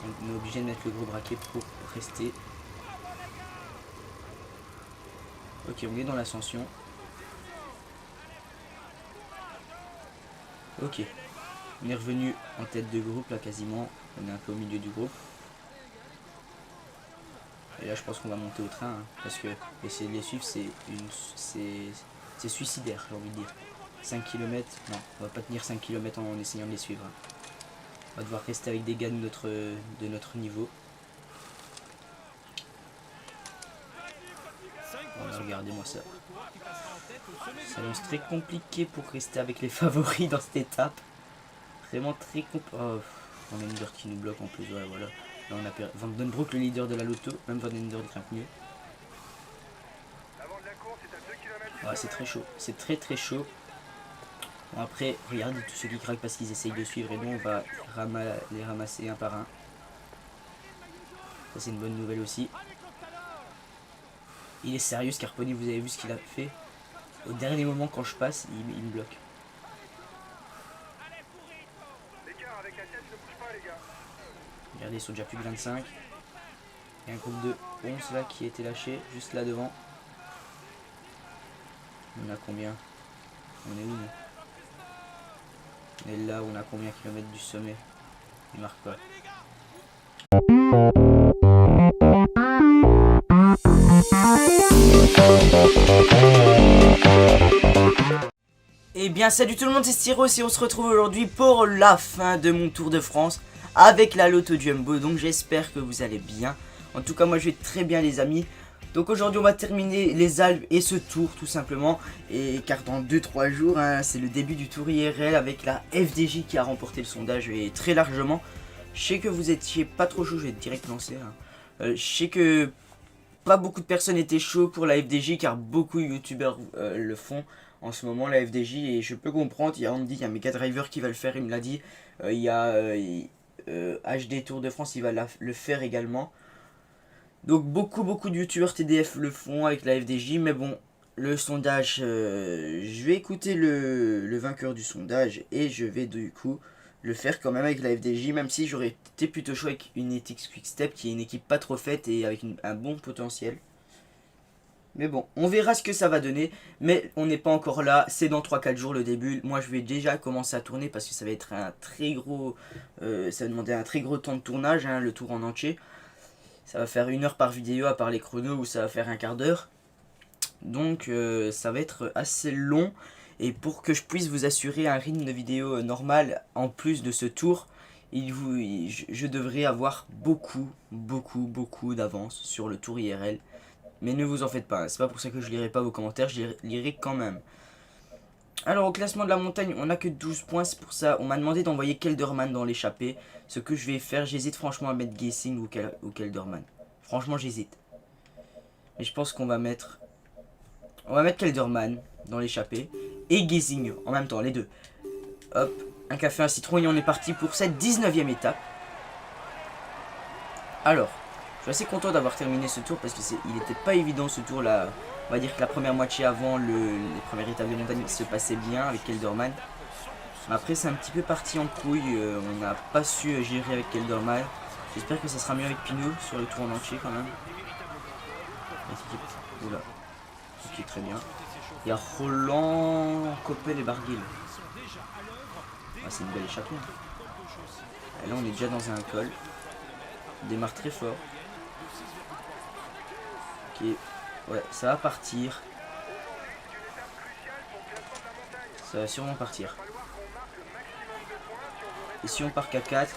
[SPEAKER 1] On est obligé de mettre le gros braquet pour rester. Ok, on est dans l'ascension. Ok. On est revenu en tête de groupe là quasiment. On est un peu au milieu du groupe. Et là je pense qu'on va monter au train hein, parce que essayer de les suivre c'est suicidaire, j'ai envie de dire. 5 km, non, on va pas tenir 5 km en essayant de les suivre. On va devoir rester avec des gars de notre niveau. Oh, regardez-moi ça. Ça annonce très compliqué pour rester avec les favoris dans cette étape. Vraiment très compliqué. Oh, on a une leader qui nous bloque en plus, ouais, voilà. Là on a perdu. Van Den Broek, le leader de la loto, même Van Den Broek grimpe mieux. Ouais, c'est très chaud, c'est très chaud. Bon, après, regardez tous ceux qui craquent parce qu'ils essayent de suivre et nous on va les ramasser un par un. Ça c'est une bonne nouvelle aussi. Il est sérieux Scarponi, vous avez vu ce qu'il a fait. Au dernier moment quand je passe, il me bloque. Regardez, ils sont déjà plus de 25. Il y a un groupe de 11 là qui a été lâché, juste là devant. On a combien? On est où nous? On est là, on a combien de kilomètres du sommet? Il marque pas. Et bien salut tout le monde, c'est Styros et on se retrouve aujourd'hui pour la fin de mon Tour de France avec la Loto Jumbo. Donc j'espère que vous allez bien. En tout cas moi je vais très bien les amis. Donc aujourd'hui on va terminer les Alpes et ce tour tout simplement. Et car dans 2-3 jours hein, c'est le début du Tour IRL avec la FDJ qui a remporté le sondage et très largement. Je sais que vous étiez pas trop chaud, je vais direct lancer. Je sais que pas beaucoup de personnes étaient chauds pour la FDJ car beaucoup de youtubeurs le font en ce moment la FDJ et je peux comprendre. Il y a Andy, il y a Mega Driver qui va le faire, il me l'a dit. Il y a HD Tour de France, il va le faire également. Donc beaucoup de youtubeurs TDF le font avec la FDJ, mais bon, le sondage, je vais écouter le vainqueur du sondage et je vais du coup le faire quand même avec la FDJ, même si j'aurais été plutôt chaud avec une ETX Quickstep qui est une équipe pas trop faite et avec un bon potentiel. Mais bon, on verra ce que ça va donner, mais on n'est pas encore là, c'est dans 3-4 jours le début. Moi je vais déjà commencer à tourner parce que ça va être un très gros, ça va demander un très gros temps de tournage, hein, le tour en entier. Ça va faire 1 heure par vidéo à part les chronos où ça va faire un quart d'heure. Donc ça va être assez long. Et pour que je puisse vous assurer un rythme de vidéo normal en plus de ce tour, je devrais avoir beaucoup d'avance sur le tour IRL. Mais ne vous en faites pas, c'est pas pour ça que je lirai pas vos commentaires, je les lirai quand même. Alors au classement de la montagne, on n'a que 12 points, c'est pour ça. On m'a demandé d'envoyer Kelderman dans l'échappée. Ce que je vais faire, j'hésite franchement à mettre Gesing ou Kelderman. Franchement j'hésite. Mais je pense qu'on va mettre... On va mettre Kelderman dans l'échappée. Et Gesing en même temps, les deux. Hop, un café, un citron et on est parti pour cette 19e étape. Alors, je suis assez content d'avoir terminé ce tour parce qu'il n'était pas évident ce tour là. On va dire que la première moitié avant les premières étapes de montagne se passait bien avec Kelderman. Mais après c'est un petit peu parti en couille, on n'a pas su gérer avec Kelderman. J'espère que ça sera mieux avec Pinot sur le tour en entier quand même. Oula. Ok, très bien. Il y a Roland, Coppel et Barguil. Ah, c'est une belle échappée. Et là on est déjà dans un col. On démarre très fort. Ok, ouais, ça va partir. Ça va sûrement partir. Et si on part qu'à 4.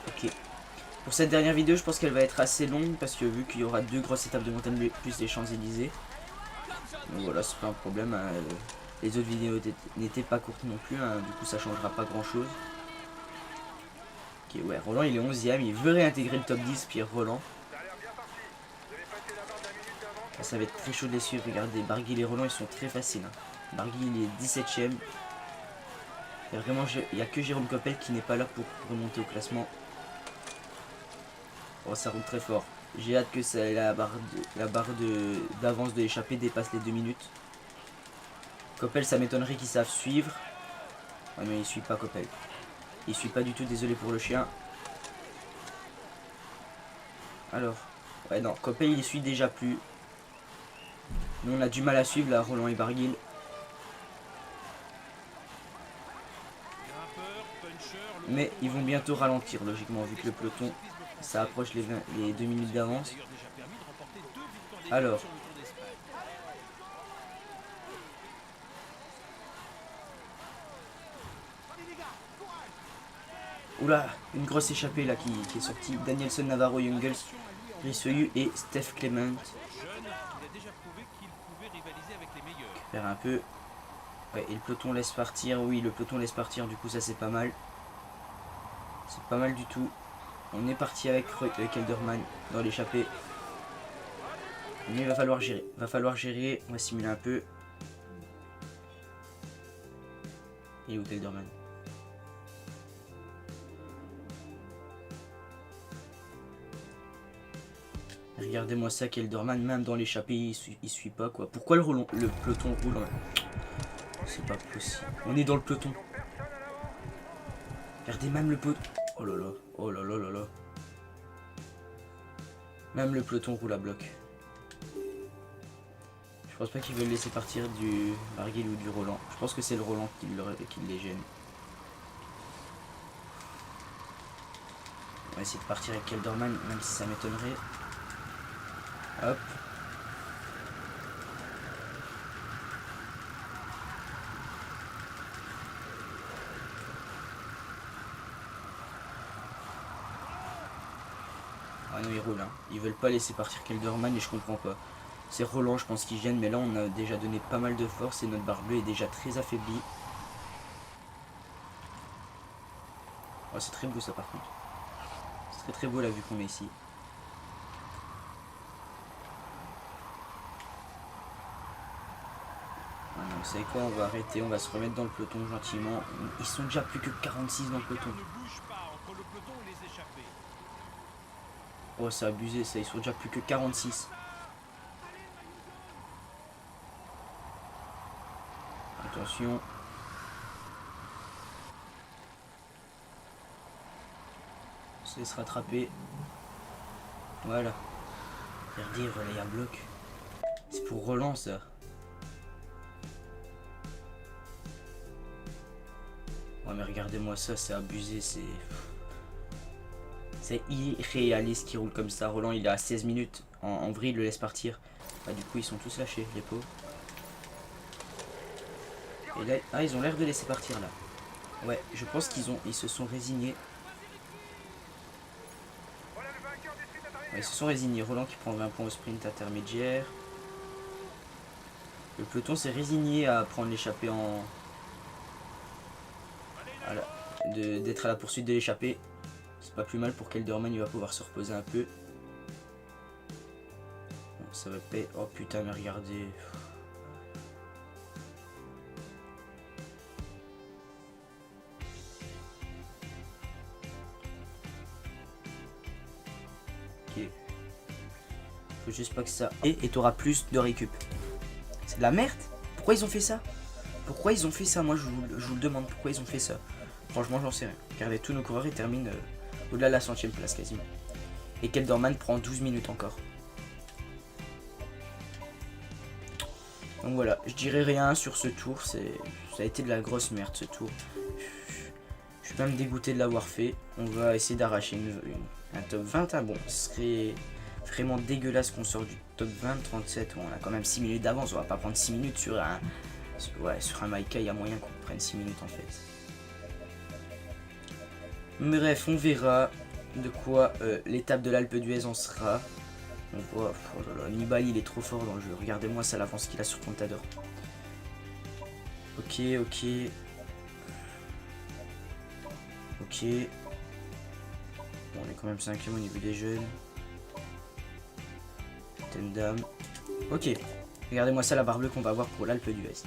[SPEAKER 1] Ok. Pour cette dernière vidéo, je pense qu'elle va être assez longue parce que vu qu'il y aura 2 grosses étapes de montagne plus les Champs-Élysées. Donc voilà, c'est pas un problème. Hein. Les autres vidéos n'étaient pas courtes non plus. Hein. Du coup, ça changera pas grand chose. Ok, ouais, Roland il est 11ème, il veut réintégrer le top 10, Pierre Roland.
[SPEAKER 3] Ça a l'air bien parti. Vous avez passé la barre d'1 minute d'avance.
[SPEAKER 1] Ah, ça va être très chaud de les suivre, regardez, Barguil et Roland ils sont très faciles. Hein. Barguil il est 17ème. Il n'y a que Jérôme Coppel qui n'est pas là pour remonter au classement. Oh, ça roule très fort. J'ai hâte que la barre d'avance de l'échappée dépasse les 2 minutes. Coppel, ça m'étonnerait qu'ils savent suivre. Ah mais il suit pas Coppel. Il suit pas du tout, désolé pour le chien. Alors, ouais non, Coppel il suit déjà plus. Nous on a du mal à suivre là, Roland et Barguil. Mais ils vont bientôt ralentir logiquement vu que le peloton ça approche les 2 minutes d'avance. Alors. Oula, une grosse échappée là qui est sortie. Danielson, Navarro, Jungels, Rissoyu et Steph Clement. Faire un peu. Ouais, et le peloton laisse partir. Oui, le peloton laisse partir. Du coup, ça c'est pas mal. C'est pas mal du tout. On est parti avec Kelderman dans l'échappée. Mais il va falloir gérer. On va simuler un peu. Il est où Kelderman? Regardez-moi ça, Kelderman, même dans l'échappée, il suit pas quoi. Pourquoi le peloton roule? C'est pas possible. On est dans le peloton. Regardez même le peloton. Oh là là, oh là là là là. Même le peloton roule à bloc. Je pense pas qu'ils veulent laisser partir du Barguil ou du Roland. Je pense que c'est le Roland qui les gêne. On va essayer de partir avec Kelderman, même si ça m'étonnerait. Hop. Ah non, ils roulent. Hein. Ils veulent pas laisser partir Kelderman et je comprends pas. C'est Roland, je pense, qui gêne, mais là on a déjà donné pas mal de force et notre barre bleue est déjà très affaiblie. Oh, c'est très beau ça par contre. C'est très beau la vue qu'on est ici. Ah non, vous savez quoi, on va arrêter, on va se remettre dans le peloton gentiment. Ils sont déjà plus que 46 dans le peloton. Oh, c'est abusé ça, ils sont déjà plus que 46. Attention. On se laisse rattraper. Voilà. Regardez, relaye à bloc. C'est pour Roland ça. Ouais mais regardez-moi ça, c'est abusé, c'est irréaliste qui roule comme ça. Roland il est à 16 minutes. En vrai il le laisse partir. Bah, du coup ils sont tous lâchés, les pauvres. Et là, ah, ils ont l'air de laisser partir là. Ouais, je pense ils se sont résignés. Ouais, ils se sont résignés. Roland qui prend 20 points au sprint intermédiaire. Le peloton s'est résigné à prendre l'échappée en... d'être à la poursuite de l'échappée. C'est pas plus mal pour Kelderman, il va pouvoir se reposer un peu. Bon, ça va payer. Oh putain, mais regardez. Ok. Faut juste pas que ça... Et t'auras plus de récup. C'est de la merde. Pourquoi ils ont fait ça? Pourquoi ils ont fait ça? Moi je vous le demande, pourquoi ils ont fait ça? Franchement j'en sais rien. Regardez, tous nos coureurs ils terminent au-delà de la 100e place quasiment. Et Kelderman prend 12 minutes encore. Donc voilà, je dirais rien sur ce tour. Ça a été de la grosse merde ce tour. Je suis même dégoûté de l'avoir fait. On va essayer d'arracher un top 20. Hein. Bon, ce serait vraiment dégueulasse qu'on sorte du top 20, 37. On a quand même 6 minutes d'avance. On va pas prendre 6 minutes sur un... Ouais, sur un Maïka, il y a moyen qu'on prenne 6 minutes en fait. Bref, on verra de quoi l'étape de l'Alpe d'Huez en sera. On voit, oh là là, Nibali il est trop fort dans le jeu. Regardez-moi ça, l'avance qu'il a sur Contador. Ok, ok. Ok. Bon, on est quand même 5e au niveau des jeunes. Tendam. Ok. Regardez-moi ça, la barre bleue qu'on va avoir pour l'Alpe d'Huez.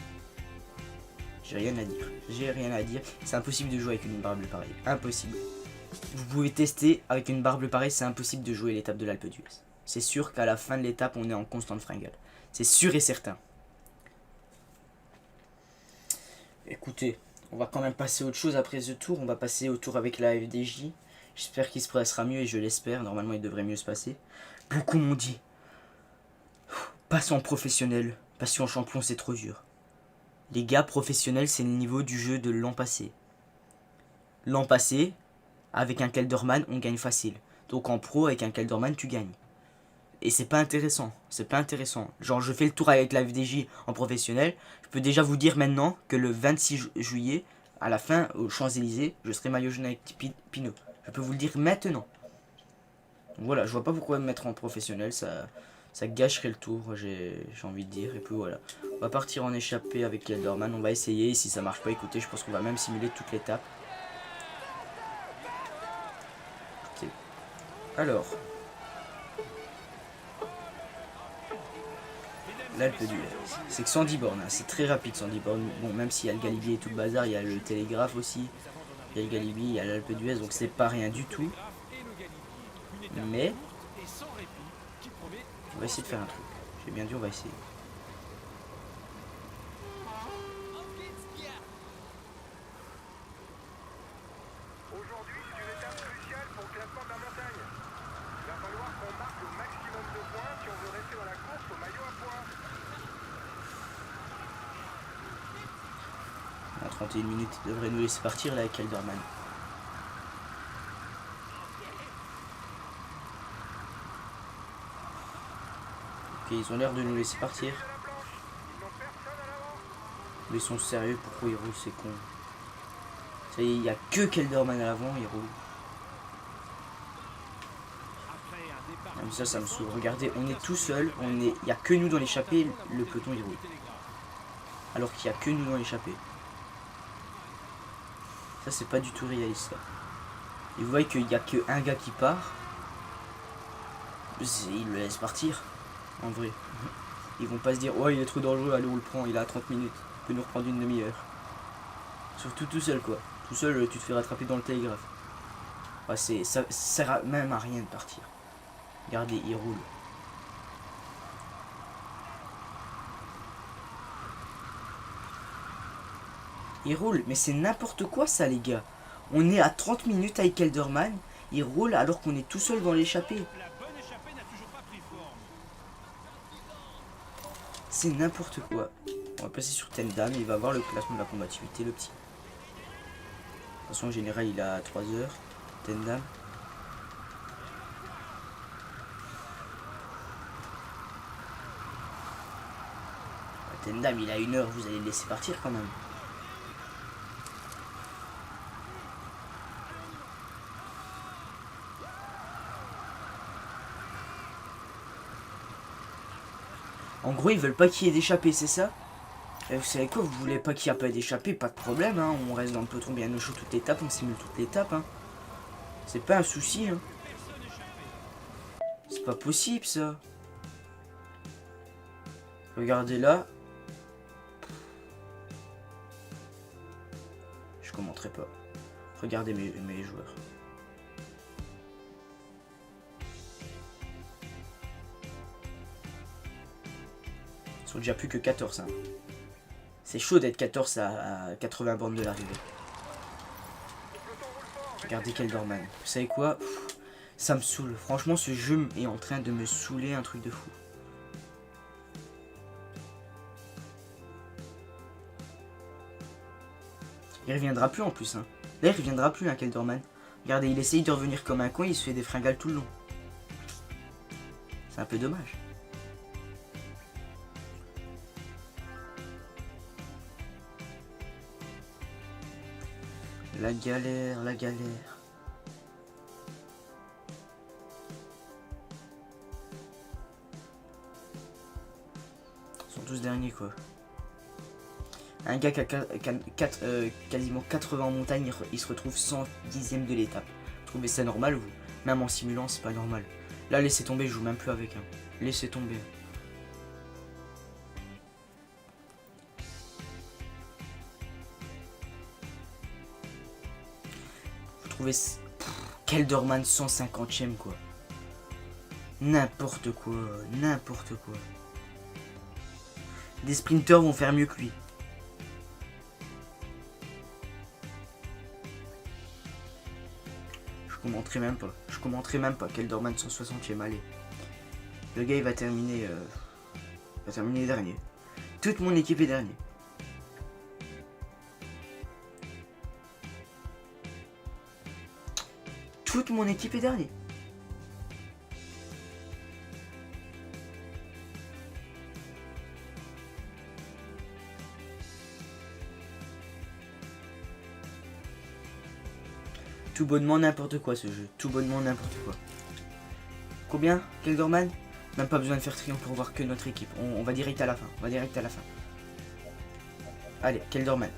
[SPEAKER 1] J'ai rien à dire. J'ai rien à dire. C'est impossible de jouer avec une barre bleue pareille. Impossible. Vous pouvez tester avec une barre bleue pareille, c'est impossible de jouer l'étape de l'Alpe d'Huez. C'est sûr qu'à la fin de l'étape, on est en constante fringale. C'est sûr et certain. Écoutez, on va quand même passer à autre chose après ce tour. On va passer au tour avec la FDJ. J'espère qu'il se passera mieux et je l'espère. Normalement, il devrait mieux se passer. Beaucoup m'ont dit. Passer en professionnel, passer en champion, c'est trop dur. Les gars, professionnels, c'est le niveau du jeu de l'an passé. L'an passé, avec un Kelderman, on gagne facile. Donc en pro, avec un Kelderman, tu gagnes. Et c'est pas intéressant. C'est pas intéressant. Genre, je fais le tour avec la FDJ en professionnel. Je peux déjà vous dire maintenant que le 26 juillet, à la fin, aux Champs-Élysées, je serai maillot jaune avec Pinot. Je peux vous le dire maintenant. Donc voilà, je vois pas pourquoi me mettre en professionnel. Ça gâcherait le tour, j'ai envie de dire. Et puis voilà. On va partir en échappée avec Kelderman. On va essayer. Et si ça marche pas, écoutez, je pense qu'on va même simuler toute l'étape. Ok. Alors. L'Alpe d'Huez. C'est que 110 bornes, hein. C'est très rapide 110 bornes. Bon, même s'il y a le Galibier et tout le bazar, il y a le télégraphe aussi. Il y a le Galibier, il y a l'Alpe d'Huez, donc c'est pas rien du tout. Mais on va essayer de faire un truc. J'ai bien dit on va essayer.
[SPEAKER 3] Aujourd'hui, c'est une étape cruciale pour le classement de la montagne. Il va falloir qu'on marque le maximum de points si on veut rester dans la course au maillot à points.
[SPEAKER 1] En 31 minutes, il devrait nous laisser partir là avec Kelderman. Ok, ils ont l'air de nous laisser partir. Mais ils sont sérieux, pourquoi ils roulent, c'est con. Ça y est, il n'y a que Kelderman à l'avant, il roule. Même ça me saoule. Regardez, on est tout seul, il n'y a que nous dans l'échappée, le peloton il roule. Alors qu'il n'y a que nous dans l'échappée. Ça c'est pas du tout réaliste ça. Et vous voyez qu'il n'y a qu'un gars qui part. Il le laisse partir. En vrai. Ils vont pas se dire oh il est trop dangereux, allez on le prend, il a 30 minutes. Il peut nous reprendre une demi-heure. Surtout tout seul quoi. Tout seul tu te fais rattraper dans le télégraphe. Ouais, ça sert même à rien de partir. Regardez, il roule. Il roule, mais c'est n'importe quoi ça les gars. On est à 30 minutes avec Kelderman, il roule alors qu'on est tout seul dans l'échappée. C'est n'importe quoi. On va passer sur Tendam, il va voir le classement de la combativité, le petit. De toute façon, en général, il a 3 heures. Tendam. Tendam, il a 1 heure, vous allez le laisser partir quand même. En gros, ils veulent pas qu'il y ait d'échappée, c'est ça? Et vous savez quoi, vous voulez pas qu'il y ait pas d'échappée, pas de problème, hein. On reste dans le peloton bien au chaud toute l'étape, on simule toute l'étape, hein. C'est pas un souci, hein. C'est pas possible, ça. Regardez là. Je commenterai pas. Regardez mes joueurs. Ils sont déjà plus que 14, hein. C'est chaud d'être 14 à 80 bornes de l'arrivée. Regardez Kelderman. Vous savez quoi? Ça me saoule. Franchement, ce jeu est en train de me saouler un truc de fou. Il reviendra plus en plus. Hein. Là, il reviendra plus, hein, Kelderman. Regardez, il essaye de revenir comme un con, il se fait des fringales tout le long. C'est un peu dommage. La galère, la galère. Ils sont tous derniers quoi. Un gars qui a quasiment 80 en montagne, il se retrouve 110e de l'étape. Vous trouvez ça normal vous? Même en simulant, c'est pas normal. Là, laissez tomber, je joue même plus avec. Hein. Laissez tomber. Vous trouvez... Kelderman 150ème, quoi. N'importe quoi. N'importe quoi. Des sprinters vont faire mieux que lui. Je commenterai même pas Kelderman 160ème. Allez. Le gars il va terminer dernier. Toute mon équipe est dernier. Toute mon équipe est dernier. Tout bonnement n'importe quoi ce jeu. Tout bonnement n'importe quoi. Combien, Kelderman? Même pas besoin de faire triomphe pour voir que notre équipe. On va direct à la fin. On va direct à la fin. Allez, Kelderman.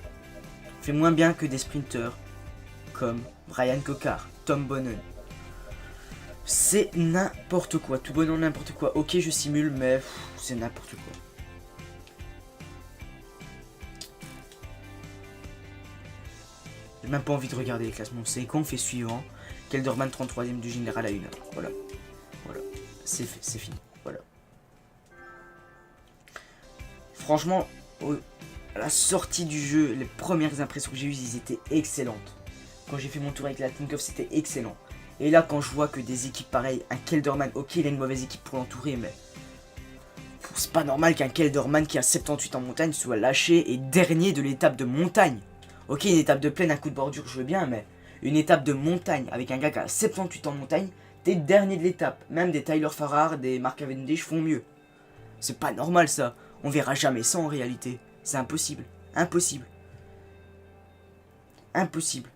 [SPEAKER 1] Fait moins bien que des sprinters comme Brian Cocard, Tom Bonnen. C'est n'importe quoi. Tout bonnement n'importe quoi. Ok, je simule, mais c'est n'importe quoi. J'ai même pas envie de regarder les classements. C'est qu'on fait suivant. Kelderman 33ème du général à 1h. Voilà. Voilà. C'est fait, c'est fini. Voilà. Franchement, à la sortie du jeu, les premières impressions que j'ai eues, ils étaient excellentes. Quand j'ai fait mon tour avec la Tinkoff, c'était excellent. Et là, quand je vois que des équipes pareilles, un Kelderman, ok, il a une mauvaise équipe pour l'entourer, mais c'est pas normal qu'un Kelderman qui a 78 en montagne soit lâché et dernier de l'étape de montagne. Ok, une étape de plaine, un coup de bordure, je veux bien, mais une étape de montagne avec un gars qui a 78 en montagne, t'es dernier de l'étape. Même des Tyler Farrar, des Mark Cavendish font mieux. C'est pas normal ça. On verra jamais ça en réalité. C'est impossible. Impossible. Impossible.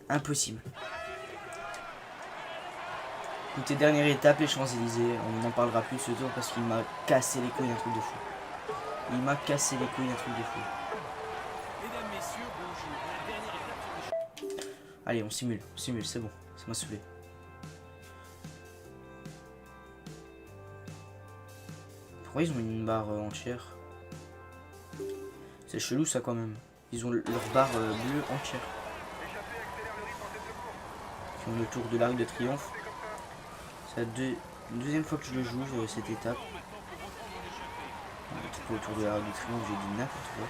[SPEAKER 1] Impossible. Écoutez, dernière étape, les Champs-Élysées. On n'en parlera plus de ce tour parce qu'il m'a cassé les couilles d'un truc de fou. Il m'a cassé les couilles d'un truc de fou.
[SPEAKER 2] Mesdames, messieurs, bonjour. La dernière étape sur les
[SPEAKER 1] Allez, on simule, c'est bon. Ça m'a saoulé. Pourquoi ils ont une barre entière? C'est chelou ça quand même. Ils ont leur barre bleue entière. Qui ont le tour de l'Arc de Triomphe. C'est la deuxième fois que je le joue cette étape. Le tour de l'Arc de Triomphe, j'ai dit n'importe quoi.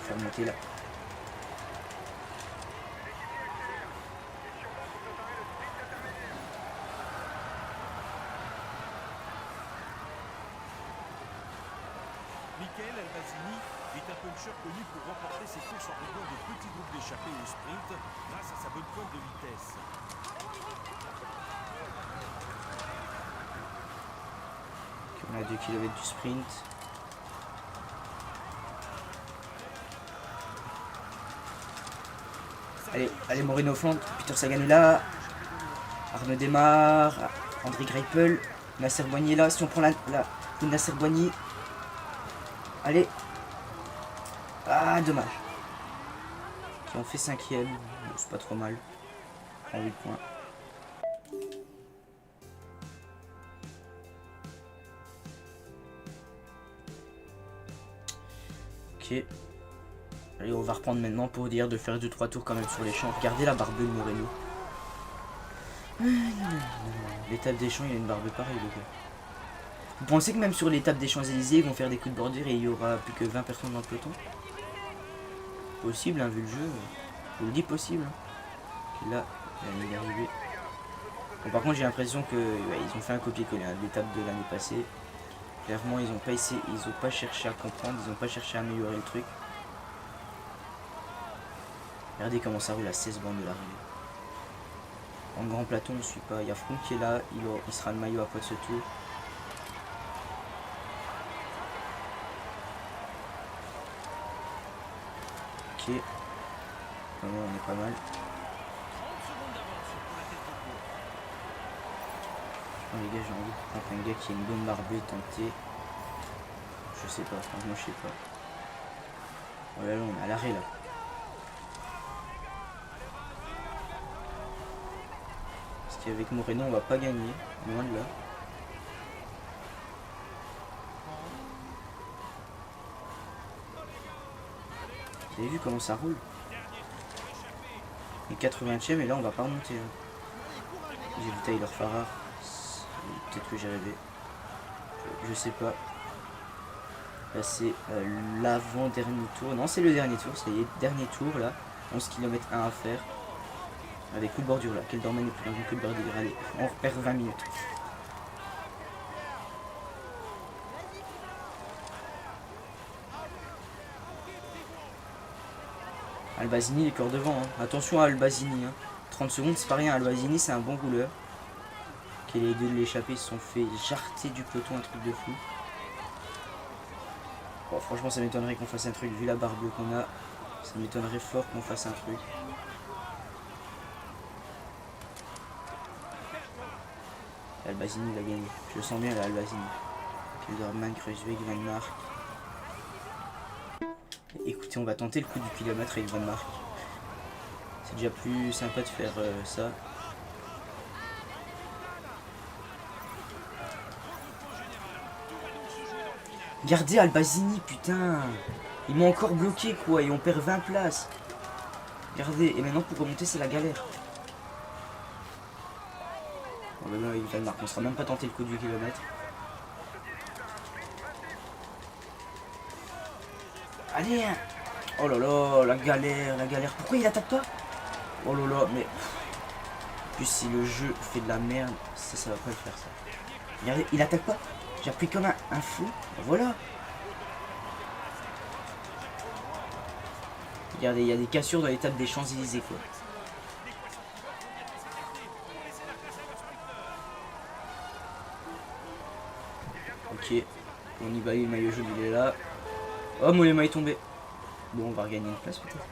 [SPEAKER 1] Faire monter là.
[SPEAKER 2] Michael Albazini est un puncher connu pour remporter ses courses en regroupant de petits groupes d'échappés au sprint grâce à sa bonne pointe de vitesse.
[SPEAKER 1] On a 2 km du sprint. Allez, allez Moreno flanc, Peter Sagan est là. Arnaud démarre. André Greipel. Nasser Boigny est là. Si on prend la Nasser Boigny. Allez. Ah, dommage. Qui ont fait 5ème. Bon, c'est pas trop mal. En 8 points. Ok. Allez, on va reprendre maintenant pour dire de faire 2-3 tours quand même sur les champs. Regardez la barbe de Moreno. L'étape des champs, il y a une barbe pareille, les gars. Vous pensez que même sur l'étape des Champs-Élysées, ils vont faire des coups de bordure et il y aura plus que 20 personnes dans le peloton? Possible, hein, vu le jeu. Je vous le dis possible. Hein. Là, il est arrivé. Bon, par contre, j'ai l'impression que ils ont fait un copier-coller hein, de l'étape de l'année passée. Clairement, ils ont pas essayé, ils ont pas cherché à comprendre, ils ont pas cherché à améliorer le truc. Regardez comment ça roule à 16 bandes de l'arrivée. En grand plateau, on ne suit pas. Il y a Froome qui est là, il sera le maillot à quoi de ce tour. Ok. Vraiment, on est pas mal.
[SPEAKER 2] 30 secondes d'avance pour la tête de course.
[SPEAKER 1] Oh, les gars, j'ai envie de prendre un gars qui a une bonne barbe et tenter. Je sais pas, franchement, je sais pas. Oh là là, on est à l'arrêt là. Parce qu'avec Moreno, on va pas gagner. Loin de là. Vous avez vu comment ça roule? Les 80e et là on va pas remonter. Hein. J'ai vu Tyler Farrar. Peut-être que j'ai rêvé. Je sais pas. Là c'est l'avant-dernier tour. Non, c'est le dernier tour. Ça y est, dernier tour là. 11 km 1 à faire. Avec coup de bordure là. Quel dormant est plus long que de bordure. Allez, on repère 20 minutes. Albazini il est encore devant. Hein. Attention à Albazini. Hein. 30 secondes, c'est pas rien. Albazini, c'est un bon rouleur. Okay, les deux de l'échappée se sont fait jarter du peloton, un truc de fou. Bon, franchement, ça m'étonnerait qu'on fasse un truc. Vu la barre bleue qu'on a, ça m'étonnerait fort qu'on fasse un truc. Albazini, il a gagné. Je le sens bien là, Albazini. Kelderman, Kruijswijk, Van Mark. Écoutez, on va tenter le coup du kilomètre avec Van Mark. C'est déjà plus sympa de faire ça. Regardez Albazini, putain. Ils m'ont encore bloqué quoi, et on perd 20 places. Regardez, et maintenant pour remonter c'est la galère. Bon ben non, avec Van Mark, on sera même pas tenté le coup du kilomètre. Allez. Oh là là, la galère, la galère. Pourquoi il attaque pas? Oh là là, mais... En plus, si le jeu fait de la merde, ça va pas le faire, ça. Regardez, il attaque pas. J'ai appris comme un fou. Voilà. Regardez, il y a des cassures dans l'étape des Champs-Élysées, quoi. Ok. On y va, le maillot jaune, il est là. Oh, Mollema est tombé. Bon, on va regagner une place, peut-être.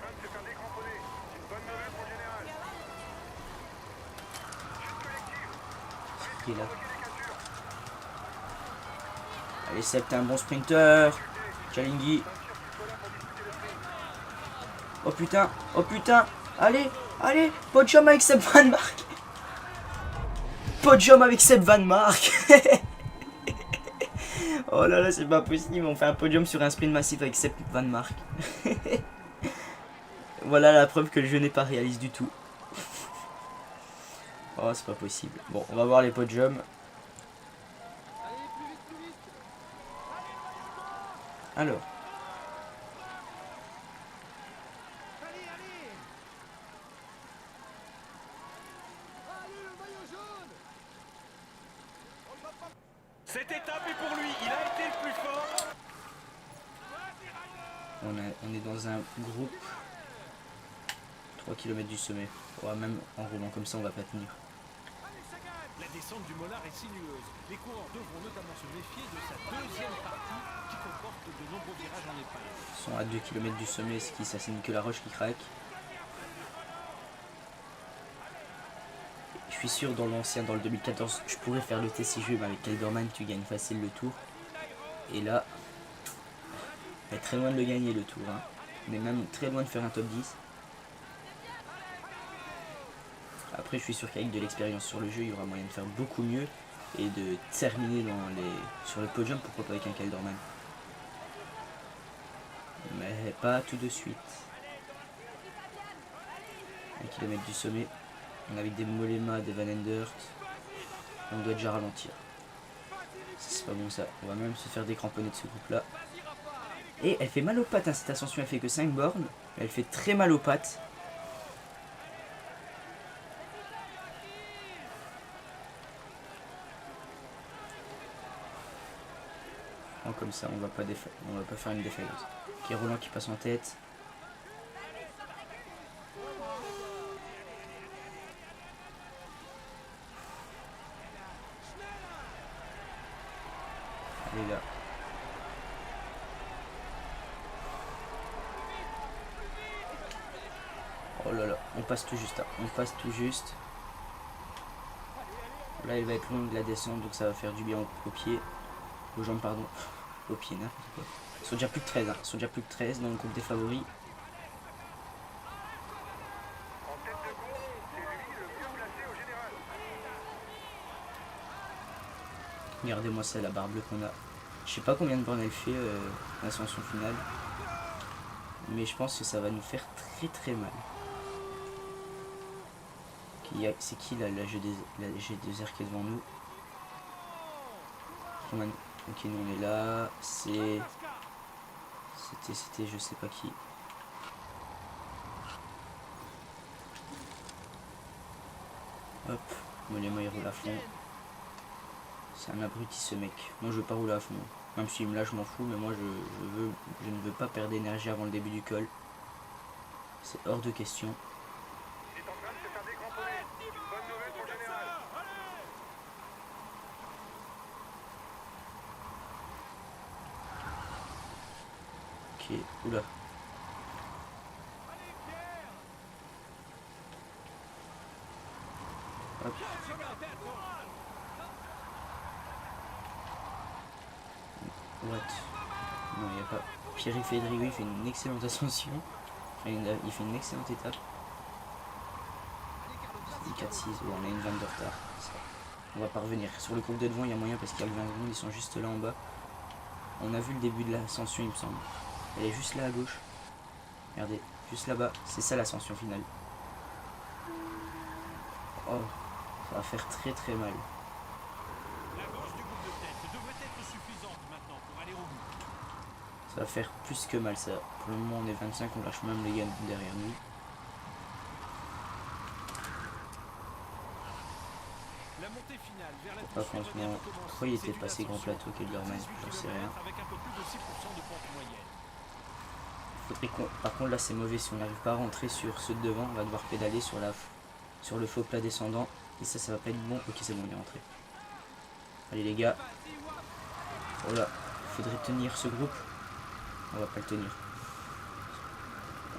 [SPEAKER 1] Qui est là? Allez, Seb, t'es un bon sprinter. Chalingi. Oh putain, oh putain. Allez, allez. Podium avec Seb Van Mark. Podium avec Seb Van Mark. Oh là là, c'est pas possible. On fait un podium sur un sprint massif avec Seb Van Mark. Voilà la preuve que le jeu n'est pas réaliste du tout. Oh, c'est pas possible. Bon, on va voir les podiums. Alors.
[SPEAKER 2] Cette étape est pour lui, il a été le plus fort.
[SPEAKER 1] On est dans un groupe 3 km du sommet. Ouais, même en roulant comme ça, on va pas tenir.
[SPEAKER 2] La descente du Mollard est sinueuse. Les coureurs devront notamment se méfier de sa deuxième partie qui comporte de nombreux virages en épingle.
[SPEAKER 1] Ils sont à 2 km du sommet, ce qui ça c'est Nicolas Roche qui craque. Je suis sûr dans l'ancien, dans le 2014, je pourrais faire le TCG, mais avec Kelderman tu gagnes facile le tour. Et là, on est très loin de le gagner le tour. Hein. On est même très loin de faire un top 10. Après, je suis sûr qu'avec de l'expérience sur le jeu, il y aura moyen de faire beaucoup mieux et de terminer sur le podium, pourquoi pas avec un Kelderman. Mais pas tout de suite. 1 km du sommet, on a avec des Mollema, des Van Endert, on doit déjà ralentir. C'est pas bon ça, on va même se faire décramponner de ce groupe là. Et elle fait mal aux pattes, hein. Cette ascension elle fait que 5 bornes, elle fait très mal aux pattes. Comme ça, on va pas faire une défaillance. Ok, Roland qui passe en tête. Allez là. Oh là là, on passe tout juste. Hein. On passe tout juste. Là, elle va être longue la descente, donc ça va faire du bien aux pieds. Aux jambes, pardon. Au pied, n'importe quoi. Ils sont déjà plus que 13, hein. Ils sont déjà plus que 13 dans le groupe des favoris.
[SPEAKER 3] En tête de course, c'est lui le mieux placé au général.
[SPEAKER 1] Regardez-moi ça, la barre bleue qu'on a. Je sais pas combien de bornes elle fait l'ascension finale. Mais je pense que ça va nous faire très mal. C'est qui là, la G2R qui est devant nous? Ok, nous on est là. C'était je sais pas qui. Hop, Mollema il roule à fond. C'est un abruti ce mec. Moi je veux pas rouler à fond. Même s'il me lâche je m'en fous, mais moi je ne veux pas perdre d'énergie avant le début du col. C'est hors de question.
[SPEAKER 3] Il est en train de se faire décramponner. Bonne nouvelle pour le général.
[SPEAKER 1] Ok, oula. Hop. What? Non, il n'y a pas. Pierre-Yves Fédrigo, il fait une excellente ascension. Enfin, il fait une excellente étape. 4-6, bon, on a une vanne de retard. On va pas revenir. Sur le groupe de devant, il y a moyen parce qu'il y a le 20 secondes, ils sont juste là en bas. On a vu le début de l'ascension, il me semble. Elle est juste là à gauche. Regardez, juste là-bas. C'est ça l'ascension finale. Oh, ça va faire très mal.
[SPEAKER 2] La gauche du groupe de tête devrait être suffisante maintenant pour aller au bout.
[SPEAKER 1] Ça va faire plus que mal ça. Pour le moment on est 25, on lâche même les gars derrière nous.
[SPEAKER 2] La montée finale vers la
[SPEAKER 1] Pas franchement, pourquoi il était passé grand plateau Kelderman, j'en sais rien.
[SPEAKER 2] avec un peu plus de 6% de pente moyenne.
[SPEAKER 1] Faudrait qu'on... Par contre là c'est mauvais, si on n'arrive pas à rentrer sur ceux de devant, on va devoir pédaler sur le faux plat descendant. Et ça va pas être bon. Ok c'est bon, il est rentré. Allez les gars. Oh là, faudrait tenir ce groupe. On va pas le tenir.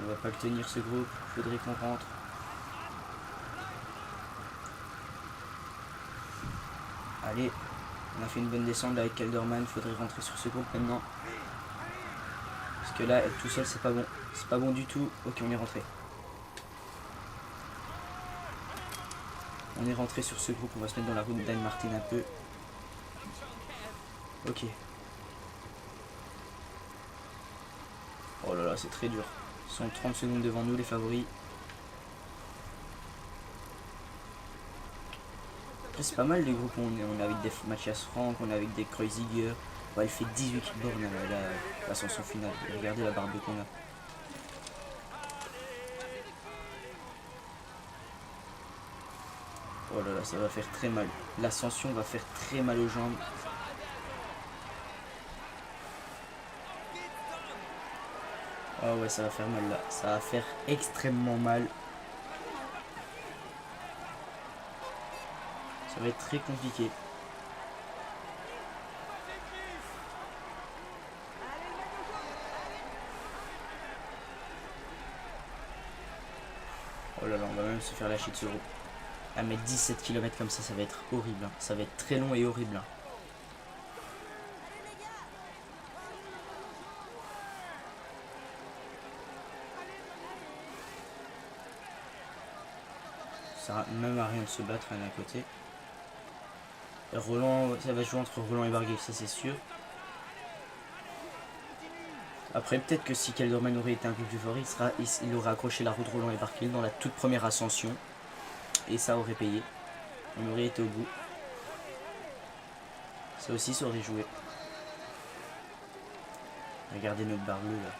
[SPEAKER 1] On va pas le tenir ce groupe, faudrait qu'on rentre. Allez, on a fait une bonne descente avec Kelderman, faudrait rentrer sur ce groupe maintenant. Parce que là, être tout seul, c'est pas bon. C'est pas bon du tout. Ok, on est rentré. On est rentré sur ce groupe, on va se mettre dans la route d'Anne Martin un peu. Ok. Oh là là, c'est très dur. Ils sont 30 secondes devant nous, les favoris. Après, c'est pas mal les groupes. On est avec des Mathias Frank, on est avec des Kreuziger. Ouais, elle fait 18 bornes l'ascension finale. Et regardez la barbe qu'on a. Oh là là, ça va faire très mal. L'ascension va faire très mal aux jambes. Oh ouais, ça va faire mal là. Ça va faire extrêmement mal. Ça va être très compliqué. Oh là là, on va même se faire lâcher de ce groupe. À mettre 17 km comme ça va être horrible. Hein. Ça va être très long et horrible. Hein. Ça sert même à rien de se battre d'un côté. Et Roland, ça va jouer entre Roland et Barguil, ça c'est sûr. Après, peut-être que si Kelderman aurait été un peu plus fort, il aurait accroché la route Roland et Barguil dans la toute première ascension. Et ça aurait payé. On aurait été au bout. Ça aussi, ça aurait joué. Regardez notre barre bleue là.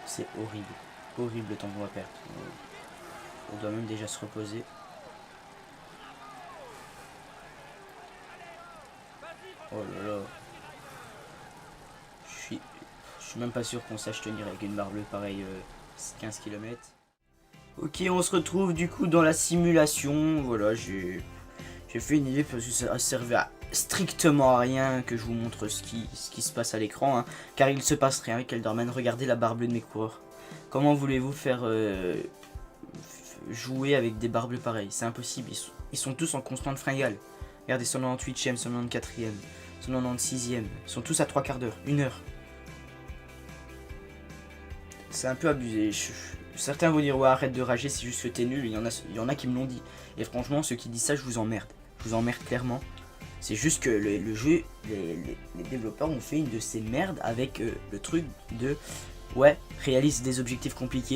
[SPEAKER 1] C'est horrible. Horrible le temps qu'on va perdre. On doit même déjà se reposer. Oh là là. Je suis même pas sûr qu'on sache tenir avec une barre bleue pareille 15 km. Ok, on se retrouve du coup dans la simulation. Voilà, j'ai fait une idée parce que ça servait à strictement à rien que je vous montre ce qui se passe à l'écran. Hein, car il se passe rien avec Kelderman. Regardez la barre bleue de mes coureurs. Comment voulez-vous faire jouer avec des barres bleues pareilles? C'est impossible. Ils sont tous en constante fringale. Regardez, 198ème, 194ème, 196ème. Ils sont tous à 3 quarts d'heure, 1 heure. c'est un peu abusé. Certains vont dire ouais arrête de rager, c'est juste que t'es nul, il y en a qui me l'ont dit. Et franchement ceux qui disent ça je vous emmerde. Je vous emmerde clairement. C'est juste que le jeu, les développeurs ont fait une de ces merdes avec le truc de ouais, réalise des objectifs compliqués.